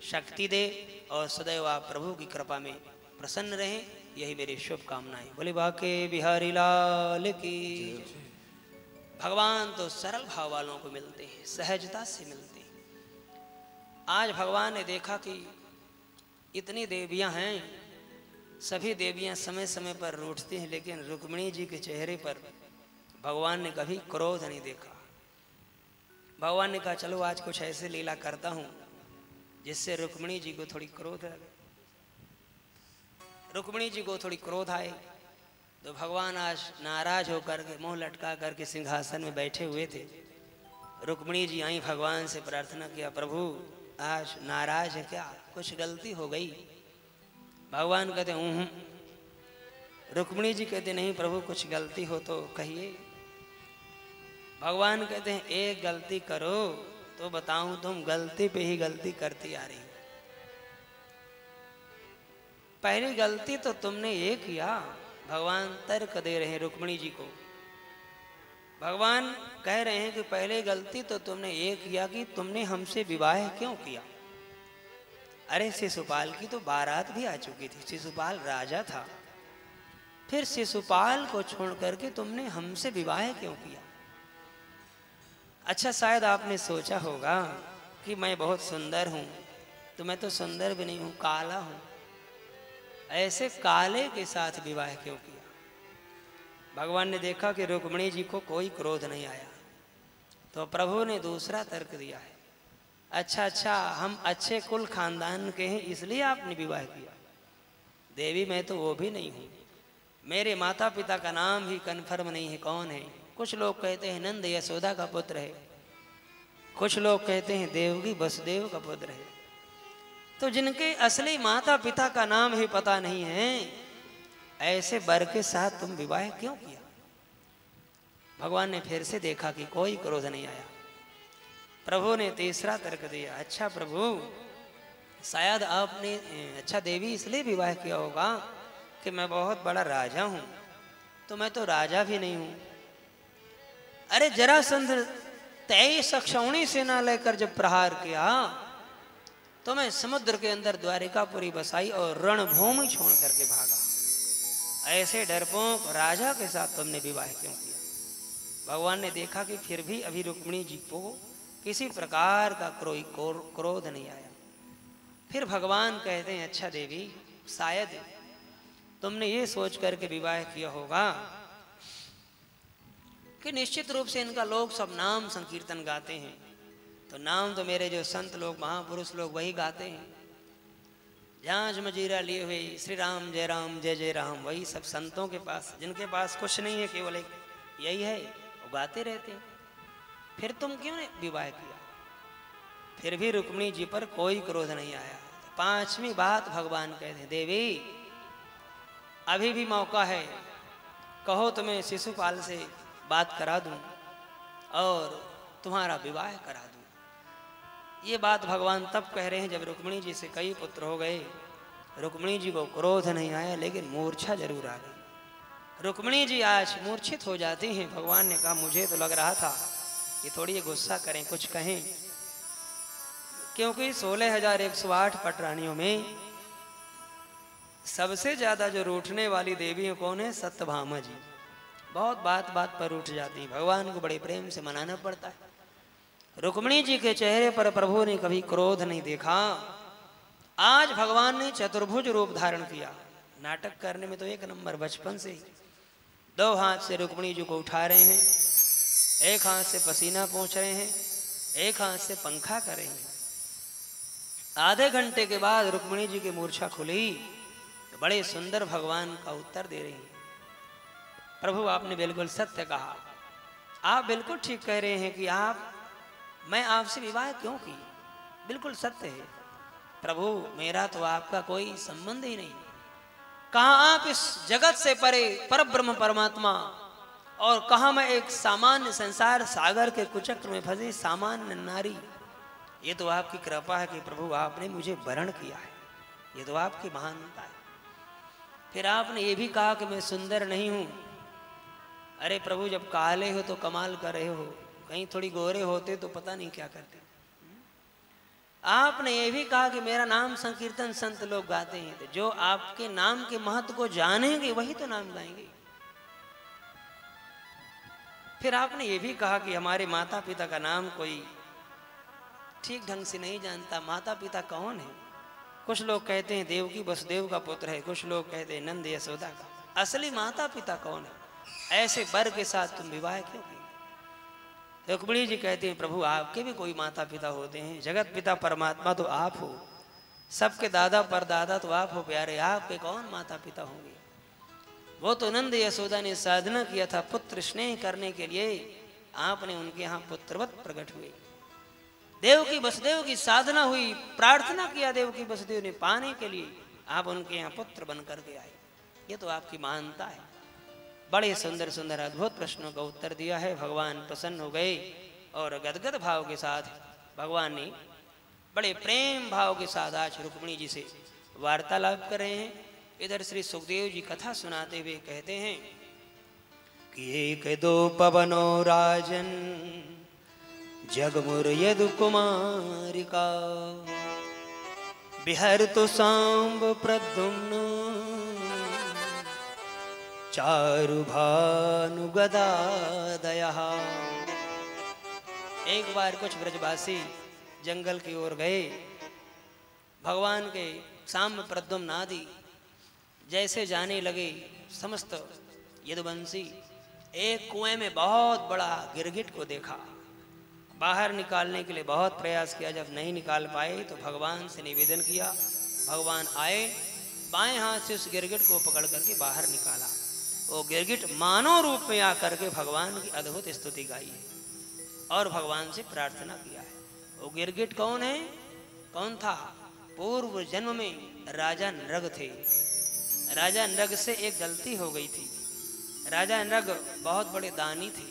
शक्ति दे और सदैव आप प्रभु की कृपा में प्रसन्न रहें, यही मेरी शुभकामनाएं। बोले बाके बिहारी लाल की। भगवान तो सरल भाव वालों को मिलते हैं, सहजता से मिलते हैं। आज भगवान ने देखा कि इतनी देवियां हैं, सभी देवियां समय समय पर रूठती हैं, लेकिन रुक्मिणी जी के चेहरे पर भगवान ने कभी क्रोध नहीं देखा। भगवान ने कहा चलो आज कुछ ऐसे लीला करता हूं जिससे रुक्मिणी जी को थोड़ी क्रोध लगे, रुक्मिणी जी को थोड़ी क्रोध आए। तो भगवान आज नाराज होकर के मुंह लटका करके सिंहासन में बैठे हुए थे। रुक्मिणी जी आई, भगवान से प्रार्थना किया प्रभु आज नाराज है क्या, कुछ गलती हो गई? भगवान कहते हूँ। रुक्मिणी जी कहते नहीं प्रभु कुछ गलती हो तो कहिए। भगवान कहते हैं एक गलती करो तो बताऊं, तुम गलती पे ही गलती करती आ रही। पहली गलती तो तुमने ये किया। भगवान तर्क दे रहे हैं रुक्मिणी जी को। भगवान कह रहे हैं कि पहले गलती तो तुमने ये किया कि तुमने हमसे विवाह क्यों किया। अरे शिशुपाल की तो बारात भी आ चुकी थी, शिशुपाल राजा था, फिर शिशुपाल को छोड़ करके तुमने हमसे विवाह क्यों किया? अच्छा शायद आपने सोचा होगा कि मैं बहुत सुंदर हूं, तो मैं तो सुंदर भी नहीं हूं, काला हूं, ऐसे काले के साथ विवाह क्यों किया? भगवान ने देखा कि रुक्मिणी जी को कोई क्रोध नहीं आया, तो प्रभु ने दूसरा तर्क दिया है। अच्छा हम अच्छे कुल खानदान के हैं इसलिए आपने विवाह किया। देवी मैं तो वो भी नहीं हूँ, मेरे माता पिता का नाम भी कन्फर्म नहीं है कौन है। कुछ लोग कहते हैं नंद यशोदा का पुत्र है, कुछ लोग कहते हैं देवकी वसुदेव का पुत्र है। तो जिनके असली माता पिता का नाम ही पता नहीं है, ऐसे वर के साथ तुम विवाह क्यों किया? भगवान ने फिर से देखा कि कोई क्रोध नहीं आया। प्रभु ने तीसरा तर्क दिया। अच्छा प्रभु शायद आपने अच्छा देवी इसलिए विवाह किया होगा कि मैं बहुत बड़ा राजा हूं, तो मैं तो राजा भी नहीं हूं। अरे जरासंध 23 अक्षौणी सेना लेकर जब प्रहार किया तो मैं समुद्र के अंदर द्वारिकापुरी बसाई और रणभूमि छोड़ करके भागा। ऐसे डरपोक राजा के साथ तुमने विवाह क्यों किया? भगवान ने देखा कि फिर भी अभी रुक्मिणी जी को किसी प्रकार का कोई क्रोध नहीं आया। फिर भगवान कहते हैं, अच्छा देवी, शायद तुमने ये सोच करके विवाह किया होगा कि निश्चित रूप से इनका लोग सब नाम संकीर्तन गाते हैं, तो नाम तो मेरे जो संत लोग, महापुरुष लोग वही गाते हैं। झांझ मजीरा लिए हुए श्री राम जय जय राम, वही सब संतों के पास, जिनके पास कुछ नहीं है, केवल एक यही है, वो गाते रहते हैं। फिर तुम क्यों ने विवाह किया? फिर भी रुक्मिणी जी पर कोई क्रोध नहीं आया। तो पांचवी बात भगवान कहते हैं, देवी अभी भी मौका है, कहो तुम्हें शिशुपाल से बात करा दूं और तुम्हारा विवाह करा दूं। ये बात भगवान तब कह रहे हैं जब रुक्मिणी जी से कई पुत्र हो गए। रुक्मिणी जी को क्रोध नहीं आया, लेकिन मूर्छा जरूर आ गई। रुक्मिणी जी आज मूर्छित हो जाती हैं। भगवान ने कहा, मुझे तो लग रहा था कि थोड़ी गुस्सा करें, कुछ कहें, क्योंकि 16,108 पटरानियों में सबसे ज्यादा जो रूठने वाली देवी कौन है? सत्यभामा जी। बहुत बात बात पर उठ जाती हैं, भगवान को बड़े प्रेम से मनाना पड़ता है। रुक्मिणी जी के चेहरे पर प्रभु ने कभी क्रोध नहीं देखा। आज भगवान ने चतुर्भुज रूप धारण किया। नाटक करने में तो एक नंबर, बचपन से ही 2 हाथ से रुक्मिणी जी को उठा रहे हैं, 1 हाथ से पसीना पोंछ रहे हैं, 1 हाथ से पंखा कर रहे हैं। आधे घंटे के बाद रुक्मिणी जी की मूर्छा खुली, तो बड़े सुंदर भगवान का उत्तर दे रही हैं, प्रभु आपने बिल्कुल सत्य कहा, आप बिल्कुल ठीक कह रहे हैं कि मैं आपसे विवाह क्यों की, बिल्कुल सत्य है प्रभु, मेरा तो आपका कोई संबंध ही नहीं। कहा आप इस जगत से परे परब्रह्म परमात्मा, और कहा मैं एक सामान्य संसार सागर के कुचक्र में फंसी सामान्य नारी। ये तो आपकी कृपा है कि प्रभु आपने मुझे वरण किया है, ये तो आपकी महानता है। फिर आपने ये भी कहा कि मैं सुंदर नहीं हूं। अरे प्रभु, जब काले हो तो कमाल कर रहे हो, कहीं थोड़ी गोरे होते तो पता नहीं क्या करते। आपने ये भी कहा कि मेरा नाम संकीर्तन संत लोग गाते हैं, तो जो आपके नाम के महत्व को जानेंगे वही तो नाम गाएंगे। फिर आपने ये भी कहा कि हमारे माता पिता का नाम कोई ठीक ढंग से नहीं जानता। माता पिता कौन है? कुछ लोग कहते हैं देवकी वसुदेव का पुत्र है, कुछ लोग कहते हैं नंद यशोदा का। असली माता पिता कौन है? ऐसे वर के साथ तुम विवाह क्यों किए? रुक्मिणी जी कहते हैं, प्रभु आपके भी कोई माता पिता होते हैं, जगत पिता परमात्मा तो आप हो, सबके दादा परदादा तो आप हो प्यारे, आपके कौन माता पिता होंगे? वो तो नंद यशोदा ने साधना किया था पुत्र स्नेह करने के लिए, आपने उनके यहाँ पुत्रवत प्रकट हुए। देवकी वसुदेव की साधना हुई, प्रार्थना किया देवकी वसुदेव ने पाने के लिए, आप उनके यहाँ पुत्र बन करके आए, ये तो आपकी महानता है। बड़े सुंदर सुंदर अद्भुत प्रश्नों का उत्तर दिया है। भगवान प्रसन्न हो गए और गदगद भाव के साथ भगवान ने बड़े प्रेम भाव के साथ आज रुक्मिणी जी से वार्तालाप कर रहे हैं। इधर श्री सुखदेव जी कथा सुनाते हुए कहते हैं कि 1-2 पवनो राजन जगमुर यदु कुमारिका बिहर तो सांब प्रद्युम्न चारु भानु गदा दया। एक बार कुछ ब्रजवासी जंगल की ओर गए। भगवान के साम्य प्रद्युम्न आदि जैसे जाने लगे, समस्त यदुवंशी एक कुएं में बहुत बड़ा गिरगिट को देखा। बाहर निकालने के लिए बहुत प्रयास किया, जब नहीं निकाल पाए तो भगवान से निवेदन किया। भगवान आए, बाएं हाथ से उस गिरगिट को पकड़ करके बाहर निकाला। वो गिरगिट मानव रूप में आकर के भगवान की अद्भुत स्तुति गाई है और भगवान से प्रार्थना किया है। वो गिरगिट कौन है? कौन था? पूर्व जन्म में राजा नृग थे। राजा नृग से एक गलती हो गई थी। राजा नृग बहुत बड़े दानी थे,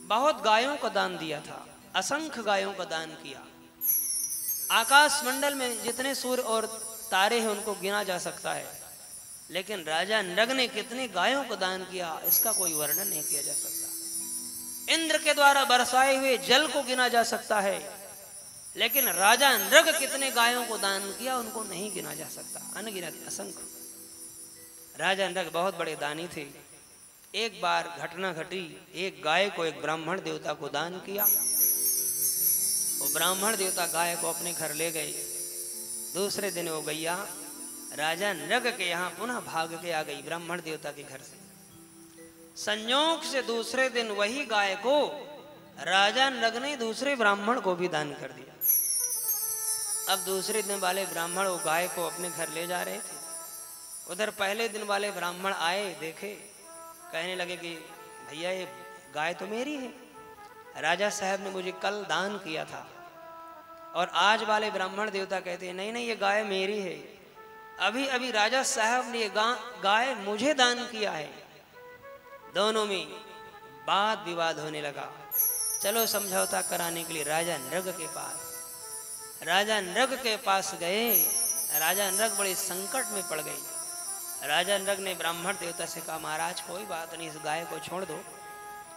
बहुत गायों का दान दिया था, असंख्य गायों का दान किया। आकाश मंडल में जितने सूर्य और तारे हैं उनको गिना जा सकता है, लेकिन राजा नृग ने कितने गायों को दान किया इसका कोई वर्णन नहीं किया जा सकता। इंद्र के द्वारा बरसाए हुए जल को गिना जा सकता है, लेकिन राजा नृग कितने गायों को दान किया उनको नहीं गिना जा सकता, अनगिनत असंख्य। राजा नृग बहुत बड़े दानी थे। एक बार घटना घटी, एक गाय को एक ब्राह्मण देवता को दान किया। वो ब्राह्मण देवता गाय को अपने घर ले गए। दूसरे दिन वो गैया राजा नृग के यहाँ पुनः भाग के आ गई ब्राह्मण देवता के घर से। संयोग से दूसरे दिन वही गाय को राजा नृग ने दूसरे ब्राह्मण को भी दान कर दिया। अब दूसरे दिन वाले ब्राह्मण वो गाय को अपने घर ले जा रहे थे। उधर पहले दिन वाले ब्राह्मण आए, देखे, कहने लगे कि भैया ये गाय तो मेरी है, राजा साहब ने मुझे कल दान किया था। और आज वाले ब्राह्मण देवता कहते हैं नहीं नहीं ये गाय मेरी है, अभी अभी राजा साहब ने ये गाय मुझे दान किया है। दोनों में वाद विवाद होने लगा। चलो समझौता कराने के लिए राजा नृग के पास, राजा नृग के पास गए। राजा नृग बड़े संकट में पड़ गए। राजा नृग ने ब्राह्मण देवता से कहा महाराज कोई बात नहीं, इस गाय को छोड़ दो,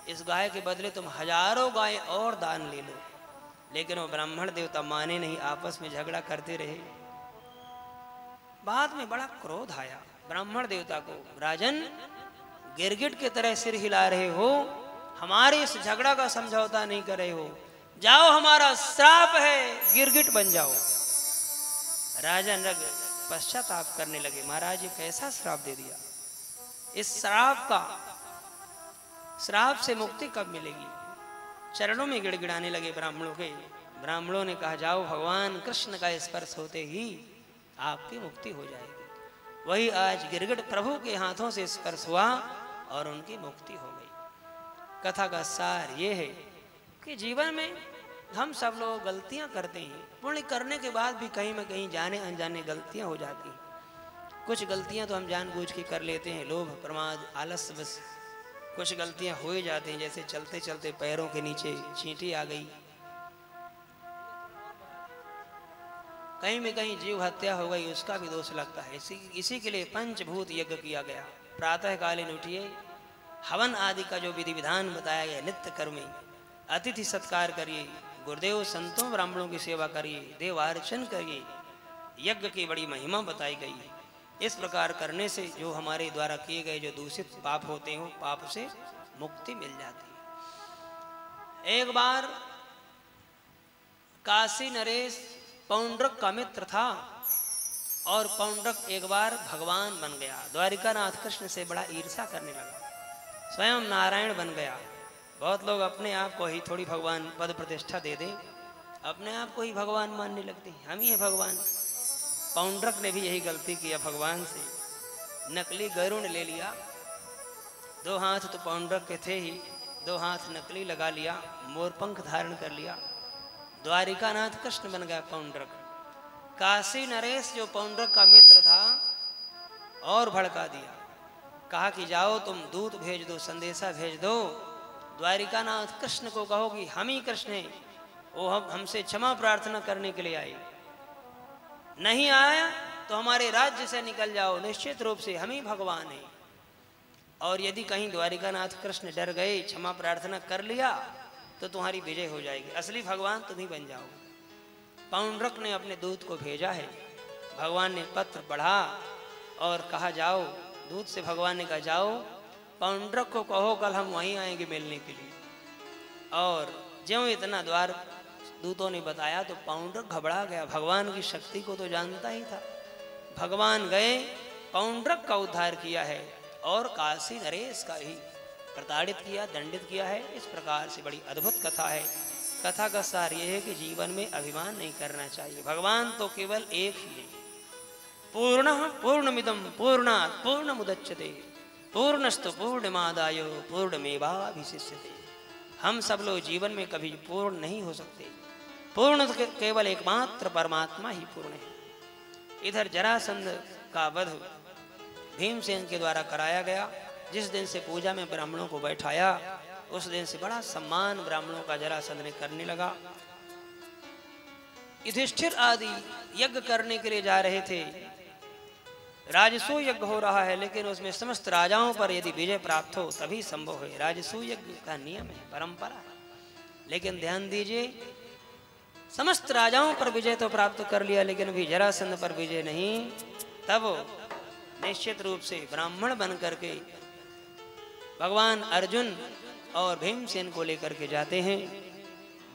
इस गाय के बदले तुम हजारों गाय और दान ले लो। लेकिन वो ब्राह्मण देवता माने नहीं, आपस में झगड़ा करते रहे। बाद में बड़ा क्रोध आया ब्राह्मण देवता को, राजन गिरगिट की तरह सिर हिला रहे हो, हमारे इस झगड़ा का समझौता नहीं कर रहे हो, जाओ हमारा श्राप है, गिरगिट बन जाओ। राजा नृग पश्चाताप करने लगे, महाराज ये कैसा श्राप दे दिया, इस श्राप से मुक्ति कब मिलेगी। चरणों में गिड़गिड़ाने लगे ब्राह्मणों के। ब्राह्मणों ने कहा जाओ भगवान कृष्ण का स्पर्श होते ही आपकी मुक्ति हो जाएगी। वही आज गिरगिट प्रभु के हाथों से स्पर्श हुआ और उनकी मुक्ति हो गई। कथा का सार ये है कि जीवन में हम सब लोग गलतियां करते हैं, पुण्य करने के बाद भी कहीं न कहीं जाने अनजाने गलतियां हो जाती हैं। कुछ गलतियां तो हम जानबूझ के कर लेते हैं, लोभ प्रमाद आलस्य बस। कुछ गलतियां हो ही जाती हैं, जैसे चलते चलते पैरों के नीचे चींटी आ गई, कहीं में कहीं जीव हत्या हो गई, उसका भी दोष लगता है। इसी के लिए पंचभूत यज्ञ किया गया। प्रातः कालीन उठिए, हवन आदि का जो विधि विधान बताया गया, नित्य कर्म में अतिथि सत्कार करिए, गुरुदेव संतों ब्राह्मणों की सेवा करिए, देवार्चन करिए, यज्ञ की बड़ी महिमा बताई गई है। इस प्रकार करने से जो हमारे द्वारा किए गए जो दूषित पाप होते हो, पाप से मुक्ति मिल जाती है। एक बार काशी नरेश पौंड्रक का मित्र था और पौंड्रक एक बार भगवान बन गया। द्वारिकानाथ कृष्ण से बड़ा ईर्षा करने लगा, स्वयं नारायण बन गया। बहुत लोग अपने आप को ही थोड़ी भगवान पद प्रतिष्ठा दे दे, अपने आप को ही भगवान मानने लगते हैं, हम ही है भगवान। पौंड्रक ने भी यही गलती किया भगवान से, नकली गरुड़ ले लिया। 2 हाथ तो पौंड्रक के थे ही, 2 हाथ नकली लगा लिया, मोरपंख धारण कर लिया, द्वारिकानाथ कृष्ण बन गया पौंड्रक। काशी नरेश जो पौंड्रक का मित्र था और भड़का दिया, कहा कि जाओ तुम दूत भेज दो, संदेशा भेज दो, द्वारिकानाथ कृष्ण को कहो कि हम ही कृष्ण हैं, वो हमसे क्षमा प्रार्थना करने के लिए आए, नहीं आया तो हमारे राज्य से निकल जाओ, निश्चित रूप से हम ही भगवान हैं। और यदि कहीं द्वारिकानाथ कृष्ण डर गए, क्षमा प्रार्थना कर लिया तो तुम्हारी विजय हो जाएगी, असली भगवान तुम ही बन जाओ। पौंड्रक ने अपने दूत को भेजा है, भगवान ने पत्र पढ़ा और कहा जाओ, दूत से भगवान ने कहा जाओ पौंड्रक को कहो कल हम वहीं आएंगे मिलने के लिए। और ज्यों इतना द्वार दूतों ने बताया तो पौंड्रक घबरा गया, भगवान की शक्ति को तो जानता ही था। भगवान गए, पौंड्रक का उद्धार किया है और काशी नरेश का ही प्रताड़ित किया, दंडित किया है। इस प्रकार से बड़ी अद्भुत कथा है। कथा का सार यह है कि जीवन में अभिमान नहीं करना चाहिए, भगवान तो केवल एक ही है। पूर्णः पूर्णमिदं पूर्णात् पूर्णमुदच्यते पूर्णस्तु पूर्णमादाय पूर्णमेवाभिशिष्यते। हम सब लोग जीवन में कभी पूर्ण नहीं हो सकते, पूर्ण केवल एकमात्र परमात्मा ही पूर्ण है। इधर जरासंध का वध भीमसेन के द्वारा कराया गया। जिस दिन से पूजा में ब्राह्मणों को बैठाया, उस दिन से बड़ा सम्मान ब्राह्मणों का जरासंध ने करने लगा। युधिष्ठिर आदि यज्ञ करने के लिए जा रहे थे, राजसूय यज्ञ हो रहा है, लेकिन उसमें समस्त राजाओं पर यदि विजय प्राप्त हो तभी संभव है। राजसूय यज्ञ का नियम है, परंपरा है। लेकिन ध्यान दीजिए, समस्त राजाओं पर विजय तो प्राप्त कर लिया, लेकिन अभी जरासंध पर विजय नहीं। तब निश्चित रूप से ब्राह्मण बन करके भगवान अर्जुन और भीमसेन को लेकर के जाते हैं।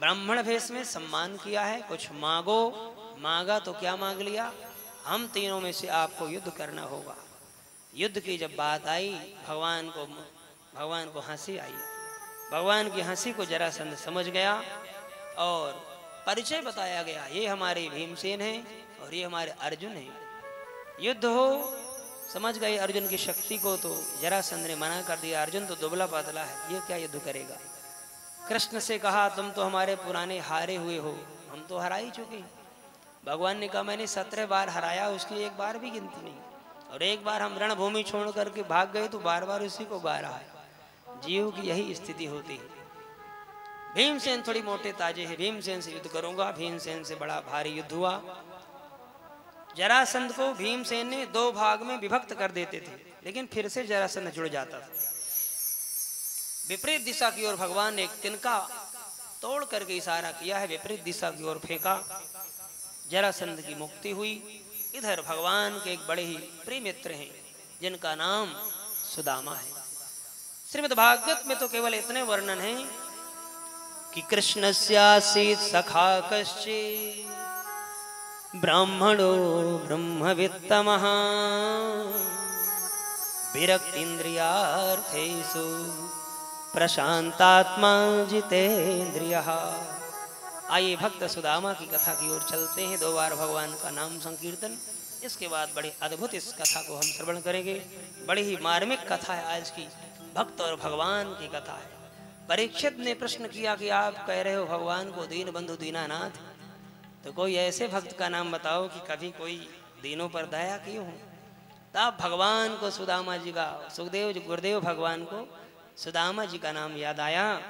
ब्राह्मण भेष में सम्मान किया है, कुछ मांगो। मांगा तो क्या मांग लिया, हम तीनों में से आपको युद्ध करना होगा। युद्ध की जब बात आई, भगवान को हंसी आई। भगवान की हंसी को जरासंध समझ गया और परिचय बताया गया, ये हमारे भीमसेन हैं और ये हमारे अर्जुन हैं। युद्ध हो, समझ गए अर्जुन की शक्ति को, तो जरासंध ने मना कर दिया, अर्जुन तो दुबला पतला है, ये क्या युद्ध करेगा। कृष्ण से कहा, तुम तो हमारे पुराने हारे हुए हो, हम तो हरा ही चुके। भगवान ने कहा, मैंने 17 बार हराया, उसकी एक बार भी गिनती नहीं। और एक बार हम रणभूमि छोड़ करके भाग गए तो बार बार उसी को गा रहा है। जीव की यही स्थिति होती है। भीमसेन थोड़ी मोटे ताजे हैं, भीमसेन से युद्ध करूंगा। भीमसेन से बड़ा भारी युद्ध हुआ। जरासंध को भीमसेन ने 2 भाग में विभक्त कर देते थे, लेकिन फिर से जरासंध जुड़ जाता था। विपरीत दिशा की ओर भगवान ने एक तिनका तोड़ करके इशारा किया है, विपरीत दिशा की ओर फेंका, जरासंध की मुक्ति हुई। इधर भगवान के एक बड़े ही प्रिय मित्र हैं जिनका नाम सुदामा है। श्रीमद् भागवत में तो केवल इतने वर्णन हैं कि कृष्णस्यासीत् सखा कश्चित् ब्राह्मणो ब्रह्मवित्तमः विरक्तीन्द्रियार्थेषु प्रशांतात्मा जितेन्द्रियः। आइए भक्त सुदामा की कथा की ओर चलते हैं। 2 बार भगवान का नाम संकीर्तन, इसके बाद बड़ी अद्भुत इस कथा को हम श्रवण करेंगे। बड़ी ही मार्मिक कथा है आज की, भक्त और भगवान की कथा है। परीक्षित ने प्रश्न किया कि आप कह रहे हो भगवान को दीन बंधु दीनानाथ, तो कोई ऐसे भक्त का नाम बताओ कि कभी कोई दीनों पर दया की हो। तब भगवान को सुदामा जी का, सुखदेव जी गुरुदेव भगवान को सुदामा जी का नाम याद आया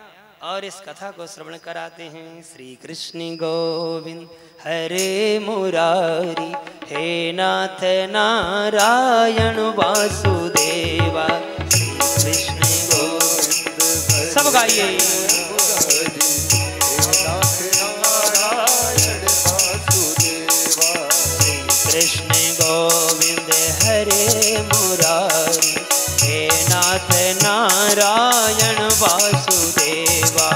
और इस कथा को श्रवण कराते हैं। श्री कृष्ण गोविंद हरे मुरारी, हे नाथ नारायण वासुदेवा। श्री कृष्ण गोविंद, सब गाइए। कृष्ण गोविंद हरे मुरारी, हे नाथ नारायण वासुदेवा।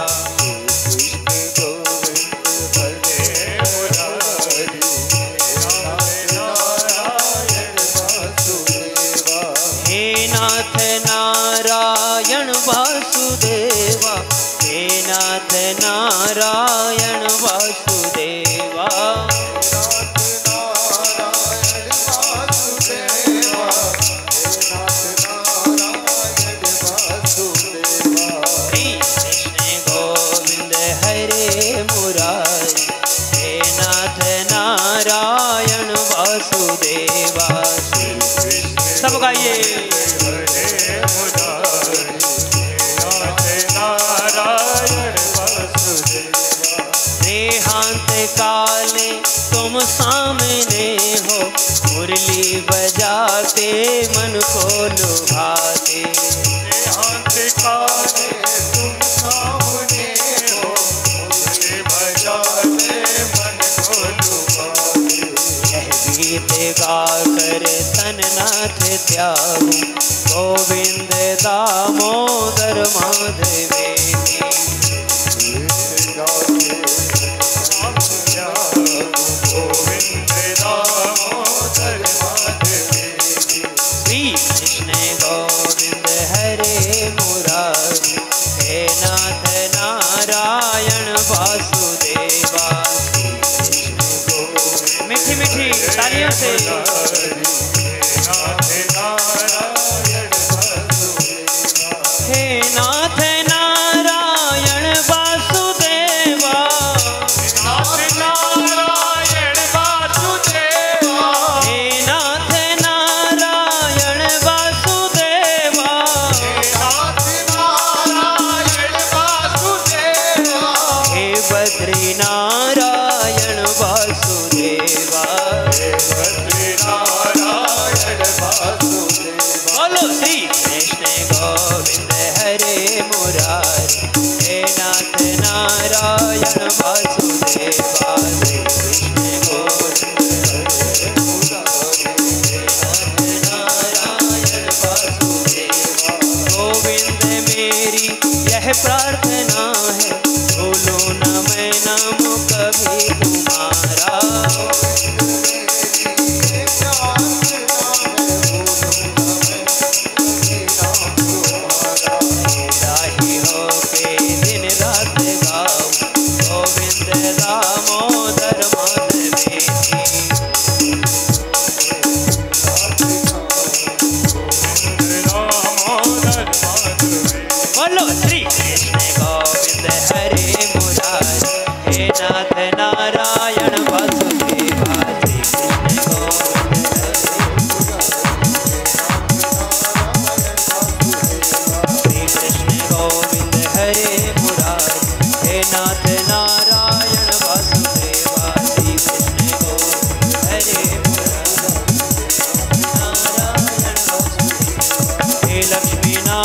हे नाथ नारायण वासुदेवा, हे नाथ नारायण वासुदेवा। नारायण वासुदेवा। सब गाइए। देहांत काले तुम सामने हो, मुरली बजाते मन को लुभाते। देहांत काले तुम सामने हो, मुरली बजाते मन को लुभाते। यह गीत गाकर तननाथ त्यागू, गोविंद दामोदर माधवे। श्री कृष्ण गोविंद हरे मुरारी, हे नाथ नारायण वासुदेवा। मीठी मीठी तालियों से। हे नाथ नारायण वासुदेवा, नाथ नारायण वासुदेवा। हे नाथ नारायण वासुदेवा, नाथ नारायण वासुदेवा। हे बद्री नारायण वासुदेवा, हे बद्री नारायण वासुदेवा। बोलो श्री कृष्ण गोविंद हरे मुरारी, हे नाथ नारायण वासुदेवा। श्री कृष्ण गोविंद हरे मुरारी, हे नाथ नारायण वासुदेवा। गोविंद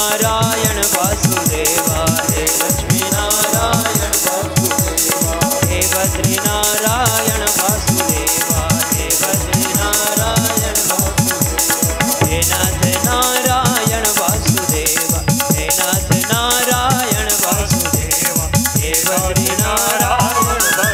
नारायण वासुदेवा, हे लक्ष्मी नारायण वासुदेवा, हे बद्री नारायण वासुदेवा, हे बद्री नारायण वासुदेवा, हे नाथ नारायण वासुदेवा, हे नाथ नारायण वासुदेवा, हे बद्री नारायण वासुदेवा,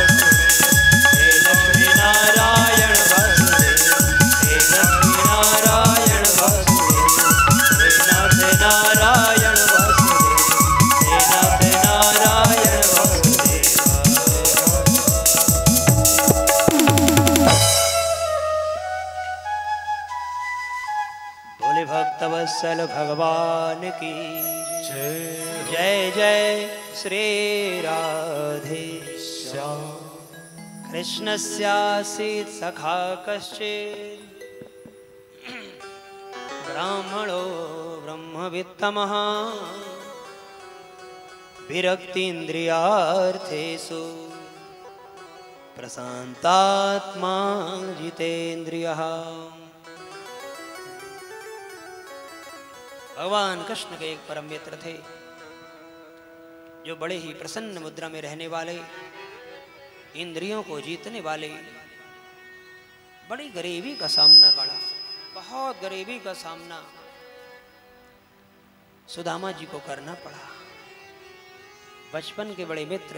हे लक्ष्मी नारायण वासुदेवा, हे लक्ष्मी नारायण वासुदेवा, हे नाथ नारायण वासुदेवा, हे नाथ नारायण वासुदेवा। बोले भक्तवत्सल भगवान की जय जय श्री राधे श्याम। कृष्णस्यासीत् सखा कश्चित् ब्राह्मणो ब्रह्मवित्तमः विरक्तीन्द्रियार्थेषु प्रशान्तात्मा जितेन्द्रियः। भगवान कृष्ण के एक परम मित्र थे जो बड़े ही प्रसन्न मुद्रा में रहने वाले, इंद्रियों को जीतने वाले, बड़ी गरीबी का सामना करा, बहुत गरीबी का सामना सुदामा जी को करना पड़ा। बचपन के बड़े मित्र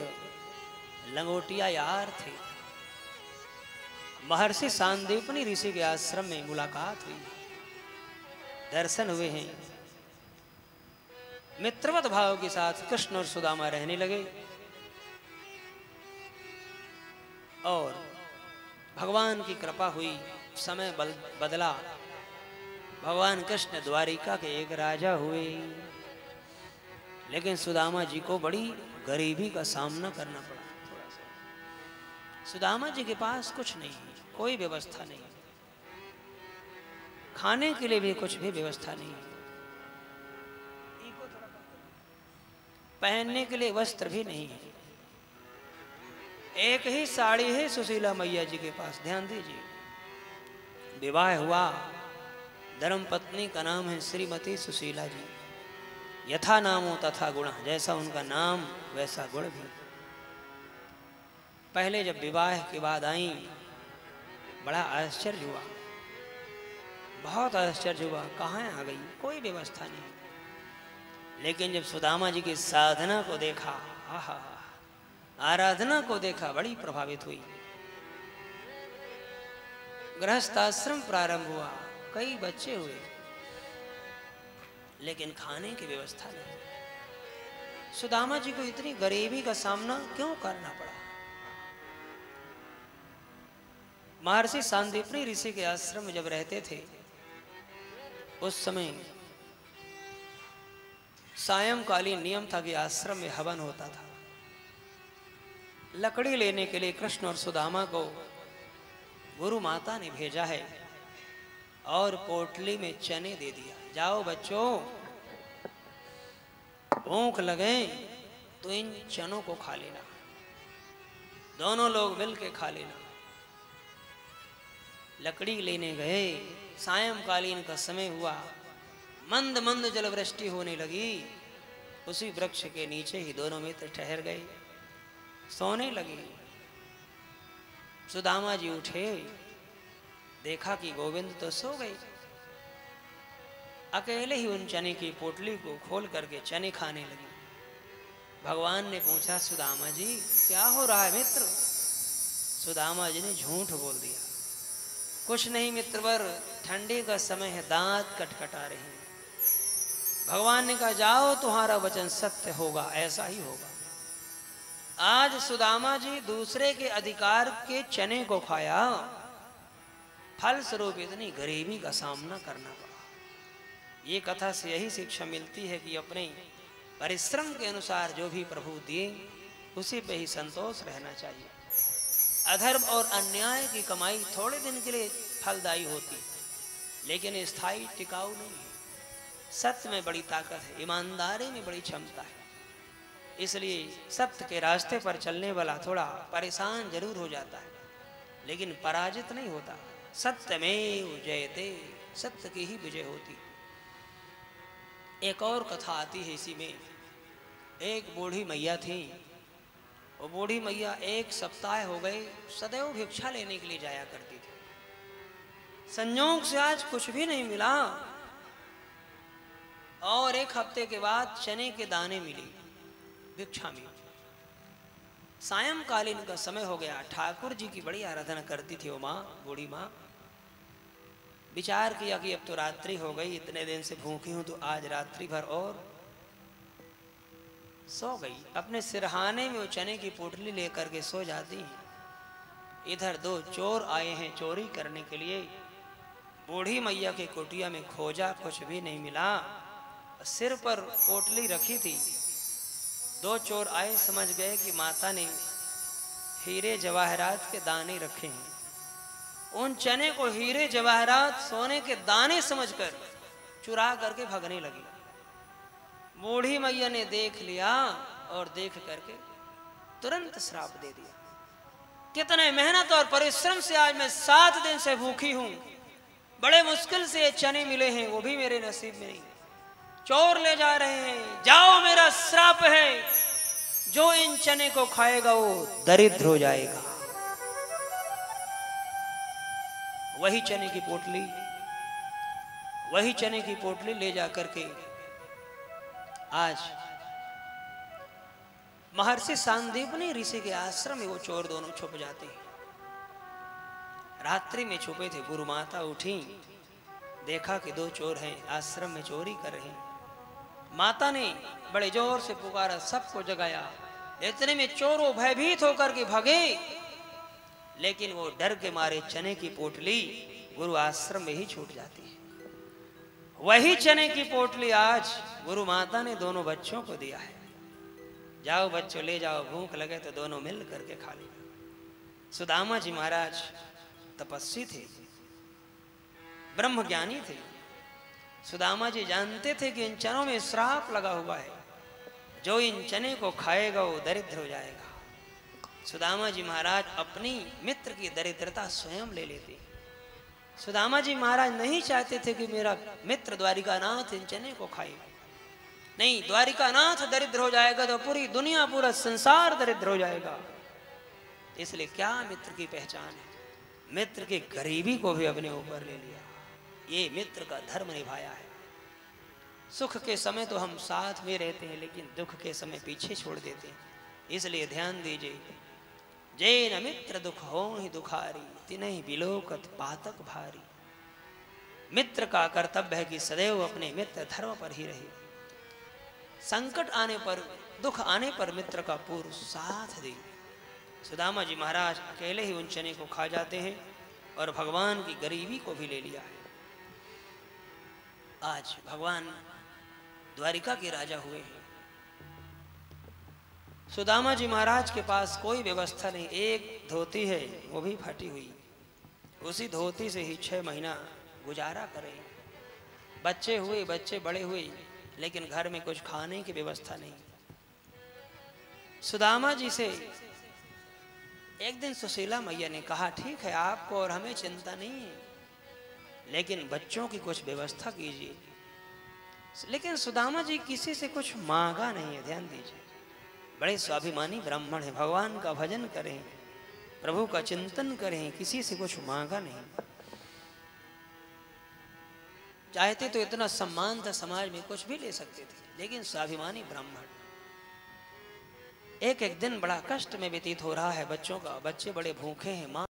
लंगोटिया यार थे। महर्षि सांदीपनि ऋषि के आश्रम में मुलाकात हुई, दर्शन हुए हैं। मित्रवत भाव के साथ कृष्ण और सुदामा रहने लगे और भगवान की कृपा हुई, समय बदला। भगवान कृष्ण द्वारिका के एक राजा हुए, लेकिन सुदामा जी को बड़ी गरीबी का सामना करना पड़ा। सुदामा जी के पास कुछ नहीं, कोई व्यवस्था नहीं, खाने के लिए भी कुछ भी व्यवस्था नहीं, पहनने के लिए वस्त्र भी नहीं है। एक ही साड़ी है सुशीला मैया जी के पास, ध्यान दीजिए। विवाह हुआ, धर्म पत्नी का नाम है श्रीमती सुशीला जी। यथा नामो तथा गुण, जैसा उनका नाम वैसा गुण भी। पहले जब विवाह के बाद आई, बड़ा आश्चर्य हुआ, बहुत आश्चर्य हुआ, कहाँ आ गई, कोई व्यवस्था नहीं। लेकिन जब सुदामा जी की साधना को देखा, आहा, आराधना को देखा, बड़ी प्रभावित हुई। गृहस्थाश्रम प्रारंभ हुआ, कई बच्चे हुए, लेकिन खाने की व्यवस्था नहीं। सुदामा जी को इतनी गरीबी का सामना क्यों करना पड़ा? महर्षि सांदीपनि ऋषि के आश्रम में जब रहते थे, उस समय सायंकालीन नियम था कि आश्रम में हवन होता था। लकड़ी लेने के लिए कृष्ण और सुदामा को गुरु माता ने भेजा है और पोटली में चने दे दिया, जाओ बच्चों, भूख लगे तो इन चनों को खा लेना, दोनों लोग मिल के खा लेना। लकड़ी लेने गए, सायंकालीन का समय हुआ, मंद मंद जलवृष्टि होने लगी। उसी वृक्ष के नीचे ही दोनों मित्र ठहर गए, सोने लगे। सुदामा जी उठे, देखा कि गोविंद तो सो गए। अकेले ही उन चने की पोटली को खोल करके चने खाने लगी। भगवान ने पूछा, सुदामा जी क्या हो रहा है मित्र? सुदामा जी ने झूठ बोल दिया, कुछ नहीं मित्रवर, ठंडी का समय है, दांत कटकटा रहे हैं। भगवान ने कहा, जाओ तुम्हारा वचन सत्य होगा, ऐसा ही होगा। आज सुदामा जी दूसरे के अधिकार के चने को खाया, फलस्वरूप इतनी गरीबी का सामना करना पड़ा। ये कथा से यही शिक्षा मिलती है कि अपने परिश्रम के अनुसार जो भी प्रभु दिए उसी पे ही संतोष रहना चाहिए। अधर्म और अन्याय की कमाई थोड़े दिन के लिए फलदायी होती, लेकिन स्थायी टिकाऊ नहीं है। सत्य में बड़ी ताकत है, ईमानदारी में बड़ी क्षमता है। इसलिए सत्य के रास्ते पर चलने वाला थोड़ा परेशान जरूर हो जाता है, लेकिन पराजित नहीं होता। सत्यमेव जयते, सत्य की ही विजय होती। एक और कथा आती है इसी में। एक बूढ़ी मैया थी। वो बूढ़ी मैया एक सप्ताह हो गए सदैव भिक्षा लेने के लिए जाया करती थी। संयोग से आज कुछ भी नहीं मिला और एक हफ्ते के बाद चने के दाने मिले भिक्षा में। सायंकालीन का समय हो गया। ठाकुर जी की बड़ी आराधना करती थी वो माँ, बूढ़ी माँ। विचार किया कि अब तो रात्रि हो गई, इतने दिन से भूखी हूं तो आज रात्रि भर और सो गई। अपने सिरहाने में वो चने की पोटली लेकर के सो जाती। इधर दो चोर आए हैं चोरी करने के लिए। बूढ़ी मैया की कुटिया में खोजा, कुछ भी नहीं मिला। सिर पर पोटली रखी थी। दो चोर आए, समझ गए कि माता ने हीरे जवाहरात के दाने रखे हैं। उन चने को हीरे जवाहरात सोने के दाने समझकर चुरा करके भगने लगी। बूढ़ी मैया ने देख लिया और देख करके तुरंत श्राप दे दिया। कितने मेहनत और परिश्रम से आज मैं 7 दिन से भूखी हूं। बड़े मुश्किल से ये चने मिले हैं, वो भी मेरे नसीब में नहीं। चोर ले जा रहे हैं। जाओ, मेरा श्राप है, जो इन चने को खाएगा वो दरिद्र हो जाएगा। वही चने की पोटली ले जा करके आज महर्षि सांदीपनि ऋषि के आश्रम में वो चोर दोनों छुप जाते हैं। रात्रि में छुपे थे। गुरु माता उठी, देखा कि 2 चोर हैं, आश्रम में चोरी कर रहे हैं। माता ने बड़े जोर से पुकारा, सबको जगाया। इतने में चोरों भयभीत होकर के भगे, लेकिन वो डर के मारे चने की पोटली गुरु आश्रम में ही छूट जाती है। वही चने की पोटली आज गुरु माता ने दोनों बच्चों को दिया है। जाओ बच्चों, ले जाओ, भूख लगे तो दोनों मिल करके खा लेना। सुदामा जी महाराज तपस्वी थे, ब्रह्म ज्ञानी थे। सुदामा जी जानते थे कि इन चनों में श्राप लगा हुआ है, जो इन चने को खाएगा वो दरिद्र हो जाएगा। सुदामा जी महाराज अपनी मित्र की दरिद्रता स्वयं ले लेते। सुदामा जी महाराज नहीं चाहते थे कि मेरा मित्र द्वारिकानाथ इन चने को खाए। नहीं, द्वारिकानाथ दरिद्र हो जाएगा तो पूरी दुनिया, पूरा संसार दरिद्र हो जाएगा। इसलिए क्या मित्र की पहचान है। मित्र की गरीबी को भी अपने ऊपर ले लिया। ये मित्र का धर्म निभाया है। सुख के समय तो हम साथ में रहते हैं, लेकिन दुख के समय पीछे छोड़ देते हैं। इसलिए ध्यान दीजिए, जय न मित्र दुख हो ही दुखारी, तिन्हि बिलोकत पातक भारी। मित्र का कर्तव्य है कि सदैव अपने मित्र धर्म पर ही रहे। संकट आने पर, दुख आने पर मित्र का पूर्ण साथ दे। सुदामा जी महाराज अकेले ही उन चने को खा जाते हैं और भगवान की गरीबी को भी ले लिया है। आज भगवान द्वारिका के राजा हुए हैं। सुदामा जी महाराज के पास कोई व्यवस्था नहीं। एक धोती है, वो भी फटी हुई। उसी धोती से ही 6 महीना गुजारा करें। बच्चे हुए, बच्चे बड़े हुए, लेकिन घर में कुछ खाने की व्यवस्था नहीं। सुदामा जी से एक दिन सुशीला मैया ने कहा, ठीक है, आपको और हमें चिंता नहीं है, लेकिन बच्चों की कुछ व्यवस्था कीजिए। लेकिन सुदामा जी किसी से कुछ मांगा नहीं है। ध्यान दीजिए, बड़े स्वाभिमानी ब्राह्मण हैं। भगवान का भजन करें, प्रभु का चिंतन करें, किसी से कुछ मांगा नहीं। चाहते तो इतना सम्मान था, समाज में कुछ भी ले सकते थे, लेकिन स्वाभिमानी ब्राह्मण। एक दिन बड़ा कष्ट में व्यतीत हो रहा है बच्चों का। बच्चे बड़े भूखे हैं। माँ